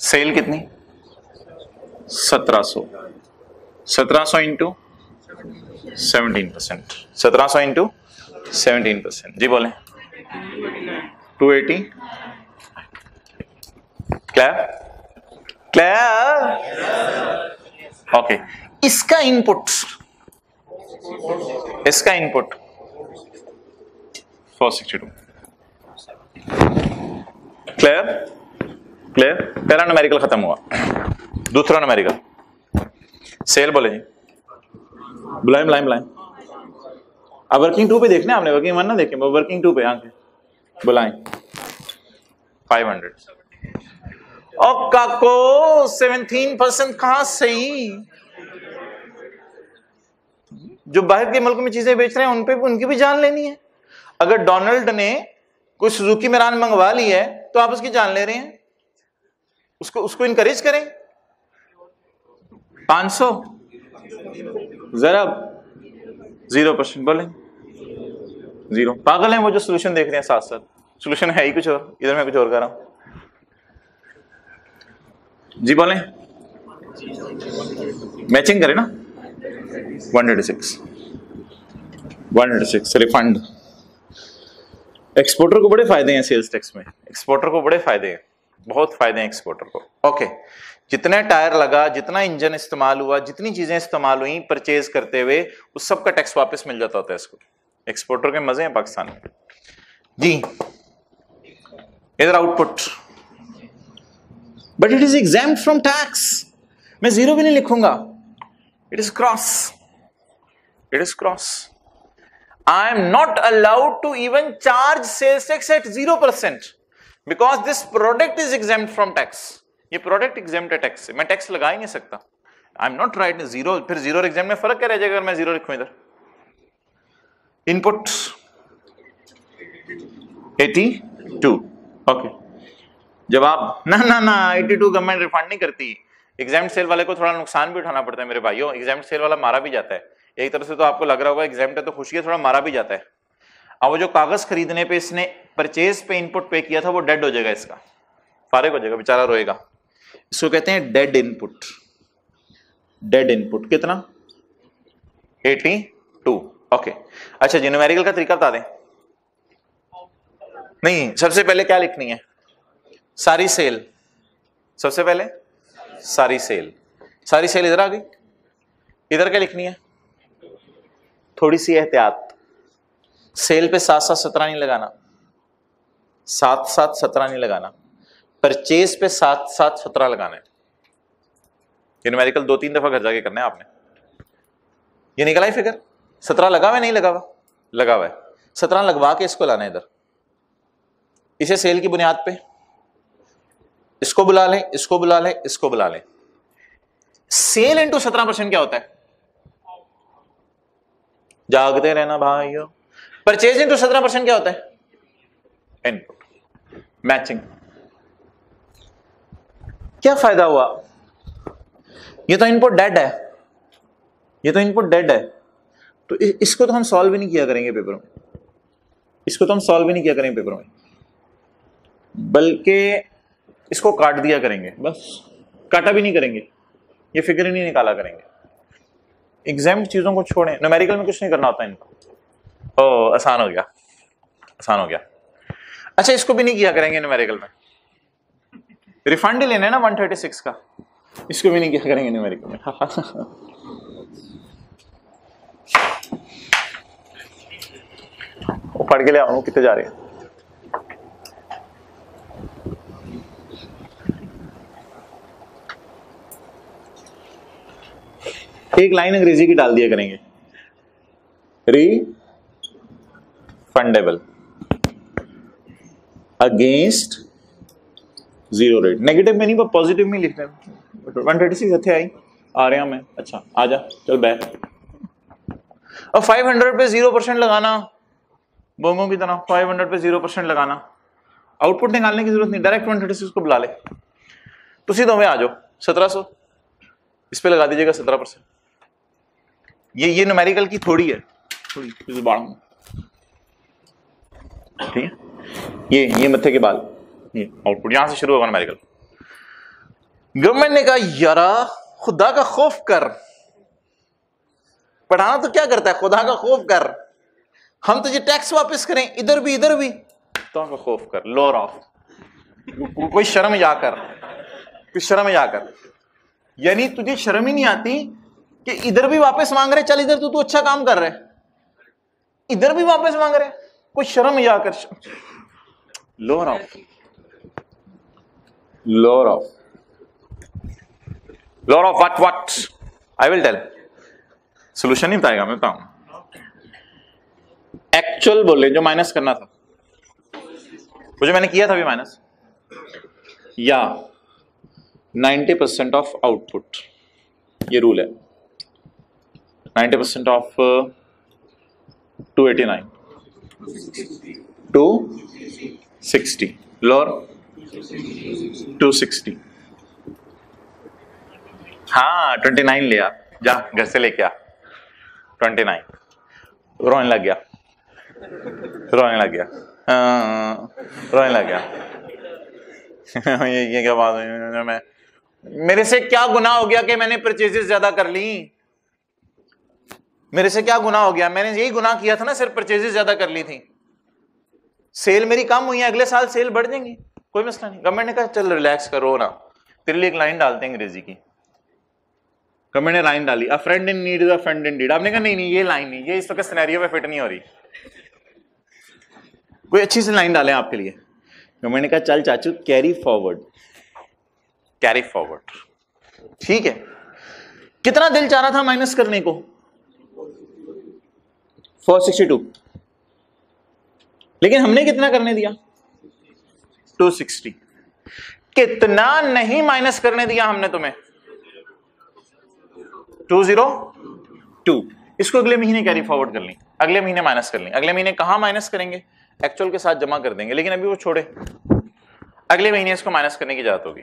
Speaker 1: सेल कितनी? 1700 इंटू 17%, 1700 इंटू 17%। जी बोले 280। क्लियर? ओके। इसका इनपुट 462। क्लियर? पहला न्यूमेरिकल खत्म हुआ। दूसरा न्यूमेरिकल सेल बोले जी, बुलाएं। अब वर्किंग 2 पे देखना, आपने वर्किंग 1 ना देखे, वर्किंग 2 पे आके बुलाएं। 500। और काको 17% कहां सही? जो बाहर के मुल्क में चीजें बेच रहे हैं उन पे भी उनकी भी जान लेनी है। अगर डोनाल्ड ने कोई सुजुकी मेरान मंगवा ली है तो आप उसकी जान ले रहे हैं, उसको इनकरेज करें। 500 जरा 0% बोले, 0। पागल हैं वो जो सोल्यूशन देख रहे हैं, साथ साथ सोल्यूशन है ही कुछ और, इधर मैं कुछ और कर रहा हूं। जी बोले, मैचिंग करें ना। 136 रिफंड। एक्सपोर्टर को बड़े फायदे हैं सेल्स टैक्स में, एक्सपोर्टर को बड़े फायदे हैं, बहुत फायदे हैं एक्सपोर्टर को। ओके, जितने टायर लगा, जितना इंजन इस्तेमाल हुआ, जितनी चीजें इस्तेमाल हुई परचेज करते हुए, उस सब का टैक्स वापस मिल जाता होता है इसको। एक्सपोर्टर के मजे हैं पाकिस्तान में जी। इधर output, but it is exempt from tax. मैं 0 भी नहीं लिखूंगा, it is cross, it is cross. I am not allowed to even charge sales tax at 0% because this product is exempt from tax. ये प्रोडक्ट एग्जेम्प्ट है tax से, मैं tax लगा ही नहीं सकता। आई एम नॉट राइट 0, फिर 0 और exam में फर्क क्या रह जाएगा अगर मैं 0 लिखूं इधर। Input 82, okay. जवाब ना ना ना, 82 गवर्नमेंट रिफंड नहीं करती। एग्जाम्प्ट सेल वाले को थोड़ा नुकसान भी उठाना पड़ता है मेरे भाइयों। एग्जाम्प्ट सेल वाला मारा भी जाता है एक तरह से, तो आपको लग रहा होगा एग्जाम्प्ट है तो खुशी है, थोड़ा मारा भी जाता है। अब वो जो कागज खरीदने पे इसने परचेज पे इनपुट पे किया था वो डेड हो जाएगा, इसका फारिग हो जाएगा, बेचारा रोएगा। इसको कहते हैं डेड इनपुट। डेड इनपुट कितना? 82, ओके। अच्छा जी, न्यूमेरिकल का तरीका बता दें। नहीं, सबसे पहले क्या लिखनी है? सारी सेल। सबसे पहले सारी सेल, सारी सेल इधर आ गई। इधर क्या लिखनी है? थोड़ी सी एहतियात, सेल पे 7-7-17 नहीं लगाना, 7-7-17 नहीं लगाना, परचेज पे 7-7-17 लगाना है। ये न्यूमेरिकल 2-3 दफा घर जाके करना है आपने। ये निकला ही फिगर, 17 लगा हुआ नहीं लगा हुआ? लगा हुआ है। 17 लगवा के इसको लाना है इधर, इसे सेल की बुनियाद पे इसको बुला लें, इसको बुला लें, इसको बुला लें। सेल इंटू 17% क्या होता है? जागते रहना भाइयों। परचेज इंटू 17% क्या होता है? इनपुट। मैचिंग। क्या फायदा हुआ? ये तो इनपुट डेड है, ये तो इनपुट डेड है, तो इसको तो हम सॉल्व भी नहीं किया करेंगे पेपर में, इसको तो हम सॉल्व भी नहीं किया करेंगे पेपर में, बल्कि इसको काट दिया करेंगे, बस काटा भी नहीं करेंगे, ये फिगर ही नहीं निकाला करेंगे। एग्जाम चीजों को छोड़ें, न्यूमेरिकल में कुछ नहीं करना होता इनको। ओ आसान हो गया, आसान हो गया। अच्छा, इसको भी नहीं किया करेंगे न्यूमेरिकल में, रिफंड लेना है ना 136 का, इसको भी नहीं किया करेंगे न्यूमेरिकल में। वो पढ़ के ले आओ, कितने जा रहे हैं? एक लाइन अंग्रेजी की डाल दिया करेंगे, रिफंडेबल अगेंस्ट 0 रेट। नेगेटिव में नहीं, पर पॉजिटिव में लिखना है। 136 अच्छे आई आ रहे हैं मैं। अच्छा आजा, चल बैठ। और 500 पे 0% लगाना, बोंगों की तरह 500 पे 0% लगाना। आउटपुट निकालने की जरूरत नहीं, डायरेक्ट 136 को बुला ले। तो सीधे में आ जाओ, 1700 इस पे लगा दीजिएगा 17%। ये न्यूमेरिकल की थोड़ी है, थोड़ी ठीक है। ये मत्थे के बाल, ये आउटपुट यहां से शुरू होगा न्यूमेरिकल। गवर्नमेंट ने कहा यारा खुदा का खौफ कर, पढ़ाना तो क्या करता है, खुदा का खौफ कर, हम तुझे टैक्स वापस करें, इधर भी इधर भी, खुदा का खौफ कर, लॉर ऑफ। कोई शर्म या कर, कोई शर्म या कर, यानी तुझे शर्म ही नहीं आती कि इधर भी वापस मांग रहे, चल इधर तू अच्छा काम कर रहे, इधर भी वापस मांग रहे, कोई शर्म या कर। Lower of, lower of, lower of what I will tell. Solution नहीं बताएगा, मैं बताऊं। एक्चुअल बोले जो माइनस करना था, वो जो मैंने किया था अभी माइनस, या 90% ऑफ आउटपुट, ये रूल है। 90% ऑफ 289, 260, लोअर 260। हाँ 29 लिया, जा घर से लेके आ 29। रोने लग गया, रोने लग गया, रोने लग गया। ये क्या बात है, मैं मेरे से क्या गुनाह हो गया कि मैंने परचेजेस ज्यादा कर ली? मेरे से क्या गुनाह हो गया? मैंने यही गुनाह किया था ना, सिर्फ परचेजेस ज्यादा कर ली थी। सेल मेरी कम हुई है, अगले साल सेल बढ़ जाएंगी, कोई मसला नहीं। गवर्नमेंट ने कहा चल रिलैक्स करो ना, तेरे लिए एक लाइन डालते हैं अंग्रेजी की। गवर्नमेंट ने लाइन डाली, a friend in need is a friend indeed. आपने कहा नहीं नहीं ये लाइन नहीं, ये इस वक्त सिनेरियो में फिट नहीं हो रही, कोई अच्छी सी लाइन डालें आपके लिए। गवर्नमेंट ने कहा चल चाचू कैरी फॉरवर्ड, कैरी फॉरवर्ड, ठीक है। कितना दिल चाह रहा था माइनस करने को? 462, लेकिन हमने कितना करने दिया? 260। कितना नहीं माइनस करने दिया हमने तुम्हें? 202। इसको अगले महीने कैरी फॉरवर्ड कर ली, अगले महीने माइनस कर ली। अगले महीने कहां माइनस करेंगे? एक्चुअल के साथ जमा कर देंगे, लेकिन अभी वो छोड़े, अगले महीने इसको माइनस करने की जरूरत होगी,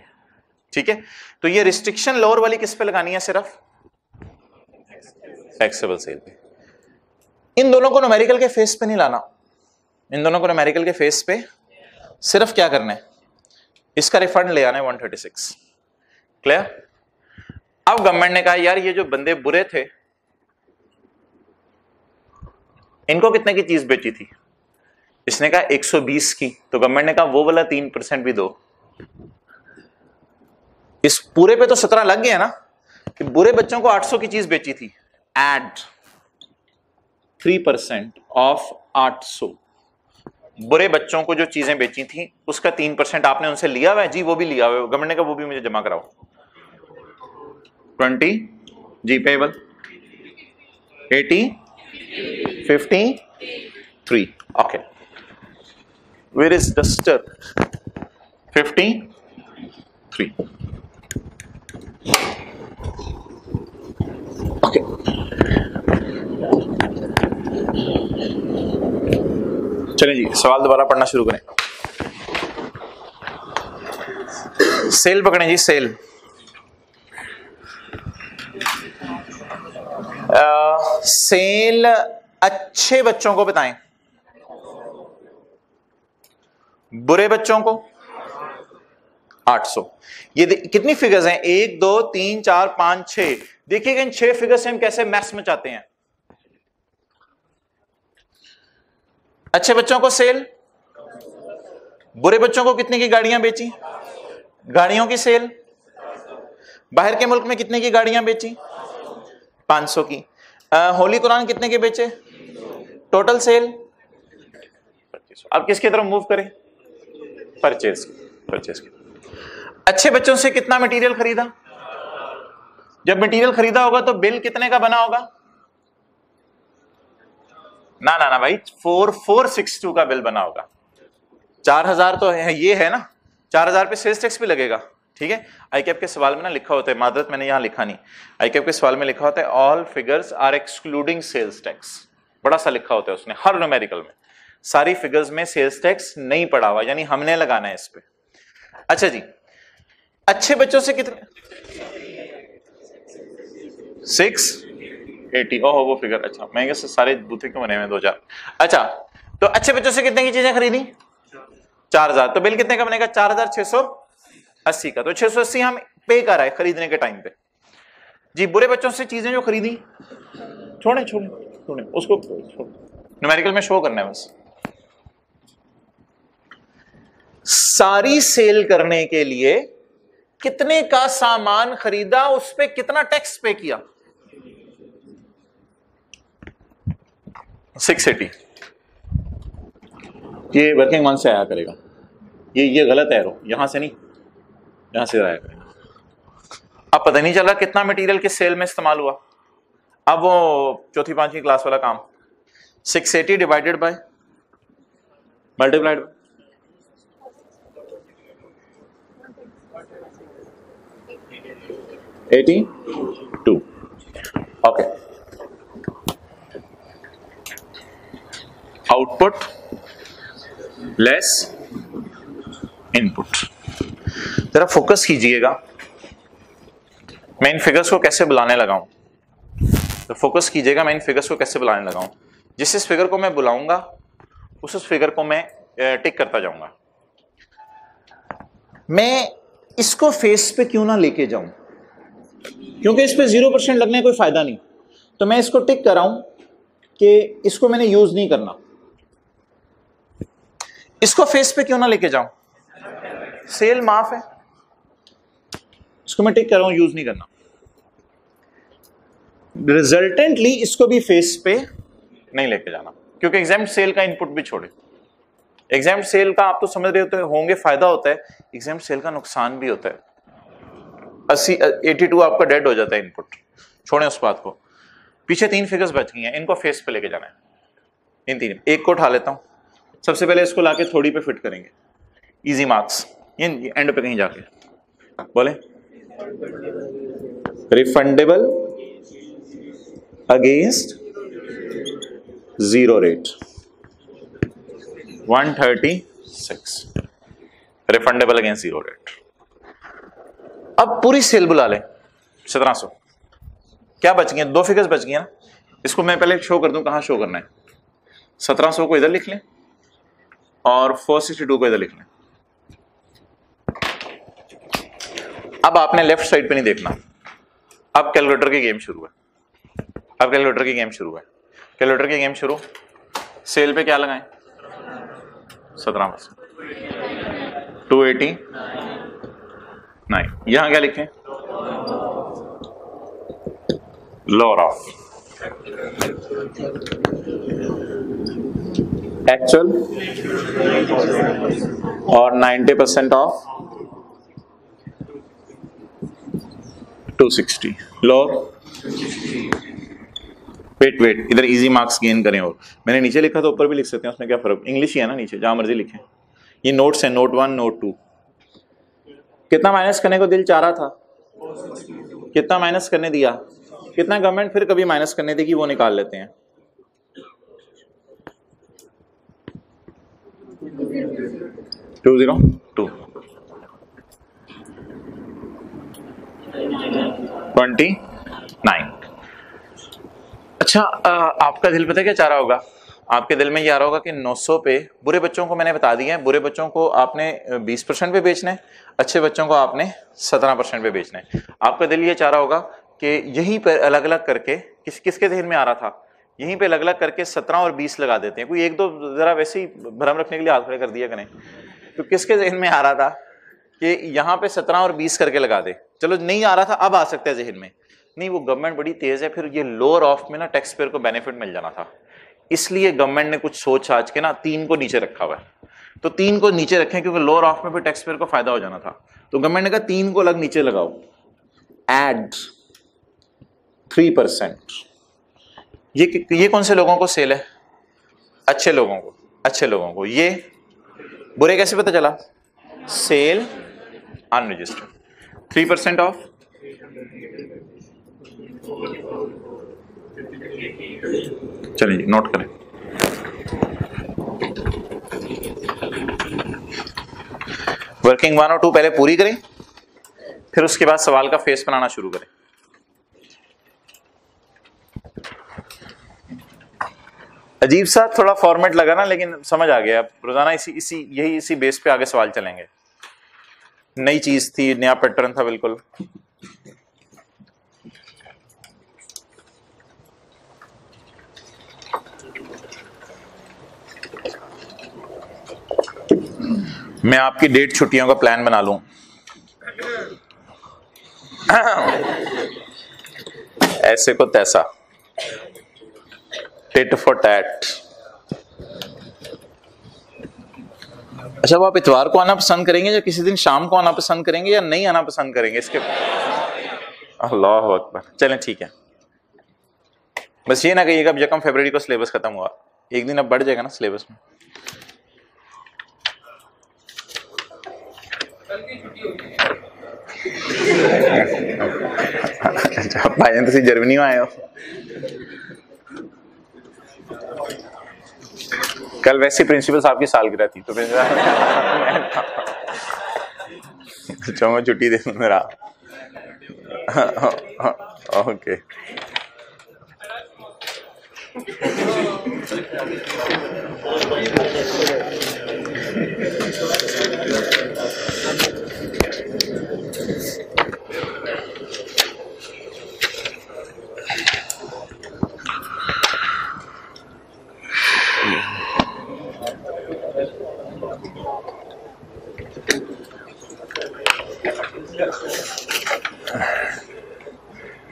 Speaker 1: ठीक है। तो ये रिस्ट्रिक्शन लोअर वाली किस पे लगानी है? सिर्फ टैक्सेबल सेल पे। इन दोनों को न्यूमेरिकल के फेस पे नहीं लाना, इन दोनों को न्यूमेरिकल के फेस पे सिर्फ क्या करना है? इसका रिफंड ले आना है 136। क्लियर? अब गवर्नमेंट ने कहा यार ये जो बंदे बुरे थे, इनको कितने की चीज बेची थी? इसने कहा 120 की। तो गवर्नमेंट ने कहा वो वाला 3% भी दो। इस पूरे पे तो 17 लग गया ना, कि बुरे बच्चों को 800 की चीज बेची थी, एड 3% ऑफ 800। बुरे बच्चों को जो चीजें बेची थी उसका 3% आपने उनसे लिया हुआ है? जी वो भी लिया हुआ है। गवर्नमेंट ने कहा वो भी मुझे जमा कराओ। 20 जी payable, 80, 53। Okay, where is duster? 53। Okay, चलिए जी सवाल दोबारा पढ़ना शुरू करें। सेल पकड़ें जी, सेल। सेल अच्छे बच्चों को बताएं, बुरे बच्चों को 800। ये कितनी फिगर्स हैं? 1 2 3 4 5 6। देखिएगा इन 6 फिगर्स से हम कैसे मैथ्स में चाहते हैं। अच्छे बच्चों को सेल, बुरे बच्चों को कितने की गाड़ियां बेची? गाड़ियों की सेल। बाहर के मुल्क में कितने की गाड़ियां बेची? 500 की। होली कुरान कितने के बेचे? Total sale 2500। अब किसकी तरफ मूव करें? परचेज, परचेज की। अच्छे बच्चों से कितना मटेरियल खरीदा? जब मटेरियल खरीदा होगा तो बिल कितने का बना होगा? ना ना ना भाई, 4462 का बिल बना होगा। 4000 तो है, ये है ना, 4000 पे सेल्स टैक्स भी लगेगा, ठीक है। आईकैप के सवाल में ना लिखा होता है, मादरत मैंने यहां लिखा नहीं, आईकैप के सवाल में लिखा होता है all figures are excluding sales tax, बड़ा सा लिखा होता है उसने हर न्यूमेरिकल में। सारी फिगर्स में सेल्स टैक्स नहीं पड़ा हुआ, यानी हमने लगाना है इस पे। अच्छा जी, अच्छे बच्चों से कितने? 680। ओहो वो फिगर, अच्छा महंगे से सारे बूथे क्यों बने हुए 2000। अच्छा तो अच्छे बच्चों से कितने की चीजें खरीदी? 4000। तो बिल कितने का बनेगा? 4680 का। तो 680 हम पे कर रहे खरीदने के टाइम पे। जी बुरे बच्चों से चीजें जो खरीदी, छोड़े छोड़े छोड़े उसको, न्यूमेरिकल में शो करना है बस। सारी सेल करने के लिए कितने का सामान खरीदा, उस पे कितना टैक्स पे किया? 680। ये वर्किंग मंथ से आया करेगा, ये गलत है, रो यहां से नहीं, यहां से आया करेगा। अब पता नहीं चला कितना मटेरियल किस सेल में इस्तेमाल हुआ। अब वो चौथी पांचवी क्लास वाला काम, 680 divided by multiplied 82। Okay output less input. जरा फोकस कीजिएगा, मैं इन फिगर्स को कैसे बुलाने लगा हूं, तो फोकस कीजिएगा मैं इन फिगर्स को कैसे बुलाने लगा हूं। जिस फिगर को मैं बुलाऊंगा उस फिगर को मैं टिक करता जाऊंगा। मैं इसको फेस पे क्यों ना लेके जाऊं, क्योंकि इस पे 0% लगने कोई फायदा नहीं, तो मैं इसको टिक कर रहा हूं कि इसको मैंने यूज नहीं करना। इसको फेस पे क्यों ना लेके जाऊं, सेल माफ है, इसको मैं टिक कर रहा हूं यूज नहीं करना। रिजल्टेंटली इसको भी फेस पे नहीं लेके जाना, क्योंकि एग्जेम्प्ट सेल का इनपुट भी छोड़े। एग्जेम्प्ट सेल का आप तो समझ रहे होंगे फायदा होता है, एग्जेम्प्ट सेल का नुकसान भी होता है। 82 आपका डेड हो जाता है इनपुट, छोड़ें उस बात को। पीछे 3 फिगर्स बच गई हैं, इनको फेस पे लेके जाना है। इन 3 एक को उठा लेता हूं, सबसे पहले इसको लाके थोड़ी पे फिट करेंगे, इजी मार्क्स, ये एंड पे कहीं जाके बोले refundable against zero rate 136, refundable against zero rate. अब पूरी सेल बुला लें 1700, क्या बच गई, 2 फिगर्स बच गई ना। इसको मैं पहले शो कर दूं, कहां शो करना है, 1700 को इधर लिख लें और 462 को इधर लिख लें। अब आपने लेफ्ट साइड पे नहीं देखना, अब कैलकुलेटर की गेम शुरू है। अब कैलकुलेटर की गेम शुरू है, कैलकुलेटर की गेम शुरू। सेल पे क्या लगाएं, 17%, 289, यहां क्या लिखें, लोअर ऑफ एक्चुअल और 90% ऑफ 260 लोअर। वेट इधर इजी मार्क्स गेन करें, और मैंने नीचे लिखा तो ऊपर भी लिख सकते हैं, उसमें क्या फर्क, इंग्लिश ही है ना, नीचे जहां मर्जी लिखें। ये नोट्स है, नोट 1 नोट 2। कितना माइनस करने को दिल चाह रहा था, कितना माइनस करने दिया, कितना गवर्नमेंट फिर कभी माइनस करने देगी, वो निकाल लेते हैं। 202 29। अच्छा, आपका दिल पता है क्या चाह रहा होगा, आपके दिल में ये आ रहा होगा कि 900 पे बुरे बच्चों को मैंने बता दिया है, बुरे बच्चों को आपने 20% पे बेचना है, अच्छे बच्चों को आपने 17% पे बेचना है। आपका दिल ये चाह रहा होगा कि यहीं पर अलग अलग करके किसके जहन में आ रहा था, यहीं पे अलग अलग करके 17 और 20 लगा देते हैं। कोई एक दो जरा वैसे ही भ्रम रखने के लिए हाथ खड़े कर दिया करें। तो किसके जहन में आ रहा था कि यहाँ पे 17 और 20 करके लगा दे, चलो नहीं आ रहा था, अब आ सकता है जहन में, नहीं वो गवर्नमेंट बड़ी तेज है, फिर ये लोअर ऑफ में ना टैक्स पेयर को बेनिफिट मिल जाना था, इसलिए गवर्नमेंट ने कुछ सोच साच के ना 3 को नीचे रखा हुआ है। तो 3 को नीचे रखें क्योंकि लोअर ऑफ में फिर टैक्स पेयर को फायदा हो जाना था, तो गवर्नमेंट ने कहा 3 को अलग नीचे लगाओ, एड 3%। ये कौन से लोगों को सेल है, अच्छे लोगों को, अच्छे लोगों को। ये बुरे कैसे पता चला, सेल अनरजिस्टर्ड 3% ऑफ, चलिए जी नोट करें। वर्किंग 1 और 2 पहले पूरी करें, फिर उसके बाद सवाल का फेस बनाना शुरू करें। अजीब सा थोड़ा फॉर्मेट लगा ना, लेकिन समझ आ गया। रोजाना इसी बेस पे आगे सवाल चलेंगे। नई चीज थी, नया पैटर्न था बिल्कुल। मैं आपकी डेट छुट्टियों का प्लान बना लूं। ऐसे को तैसा, टिट फॉर टैट। अच्छा, वो आप इतवार को आना पसंद करेंगे या किसी दिन शाम को आना पसंद करेंगे या नहीं आना पसंद करेंगे, इसके अल्लाह अकबर। चलें ठीक है, बस ये ना कहिएगा अब यकम फरवरी को सिलेबस खत्म हुआ, एक दिन अब बढ़ जाएगा ना सिलेबस में। भाई तुम जर्मनी में आए हो। कल वैसे प्रिंसिपल साहब की सालगिरह थी तो अच्छा मैं छुट्टी दे दूं मेरा। ओके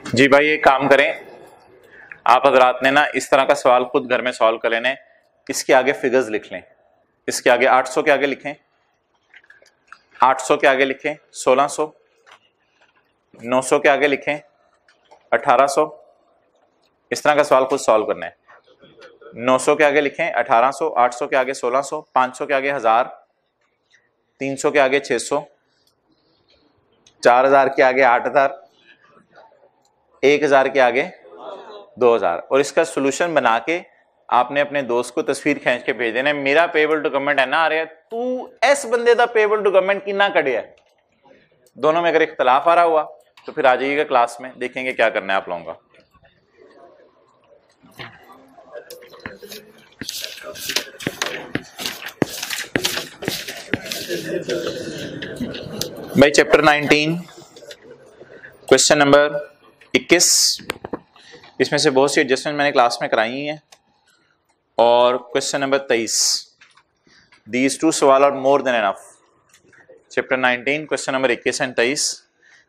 Speaker 1: जी भाई, एक काम करें, आप हजरात ने ना इस तरह का सवाल खुद घर में सॉल्व कर लेने। इसके आगे फिगर्स लिख लें, इसके आगे 800 के आगे लिखें, 800 के आगे लिखें 1600, 900 के आगे लिखें 1800। इस तरह का सवाल खुद सॉल्व करना है। 900 के आगे लिखें 1800, 800 के आगे 1600, 500 के आगे 1000, 300 के आगे 600, 4000 के आगे 8000, 1000 के आगे 2000। और इसका सोल्यूशन बना के आपने अपने दोस्त को तस्वीर खींच के भेज देना। मेरा पेबल टू गवर्नमेंट है ना, अरे तू इस बंदे का पेबल टू गवर्नमेंट कितना कड़िया है। दोनों में अगर इख्तलाफ आ रहा हुआ तो फिर आ जाइएगा क्लास में, देखेंगे क्या करना है आप लोगों का। भाई चैप्टर 19 क्वेश्चन नंबर 21, इसमें से बहुत सी एडजस्टमेंट मैंने क्लास में कराई हैं। और क्वेश्चन नंबर 23, दीज टू सवाल are more than enough. Chapter 19 question number 21 and 23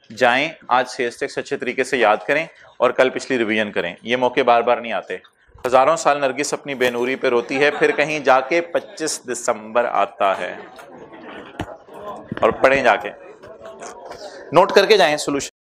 Speaker 1: जाएं, आज सेल्स टैक्स अच्छे तरीके से याद करें और कल पिछली रिवीजन करें। ये मौके बार बार नहीं आते। हजारों साल नरगिस अपनी बेनूरी पे रोती है, फिर कहीं जाके 25 दिसंबर आता है। और पढ़ें जाके, नोट करके जाएं सोल्यूशन।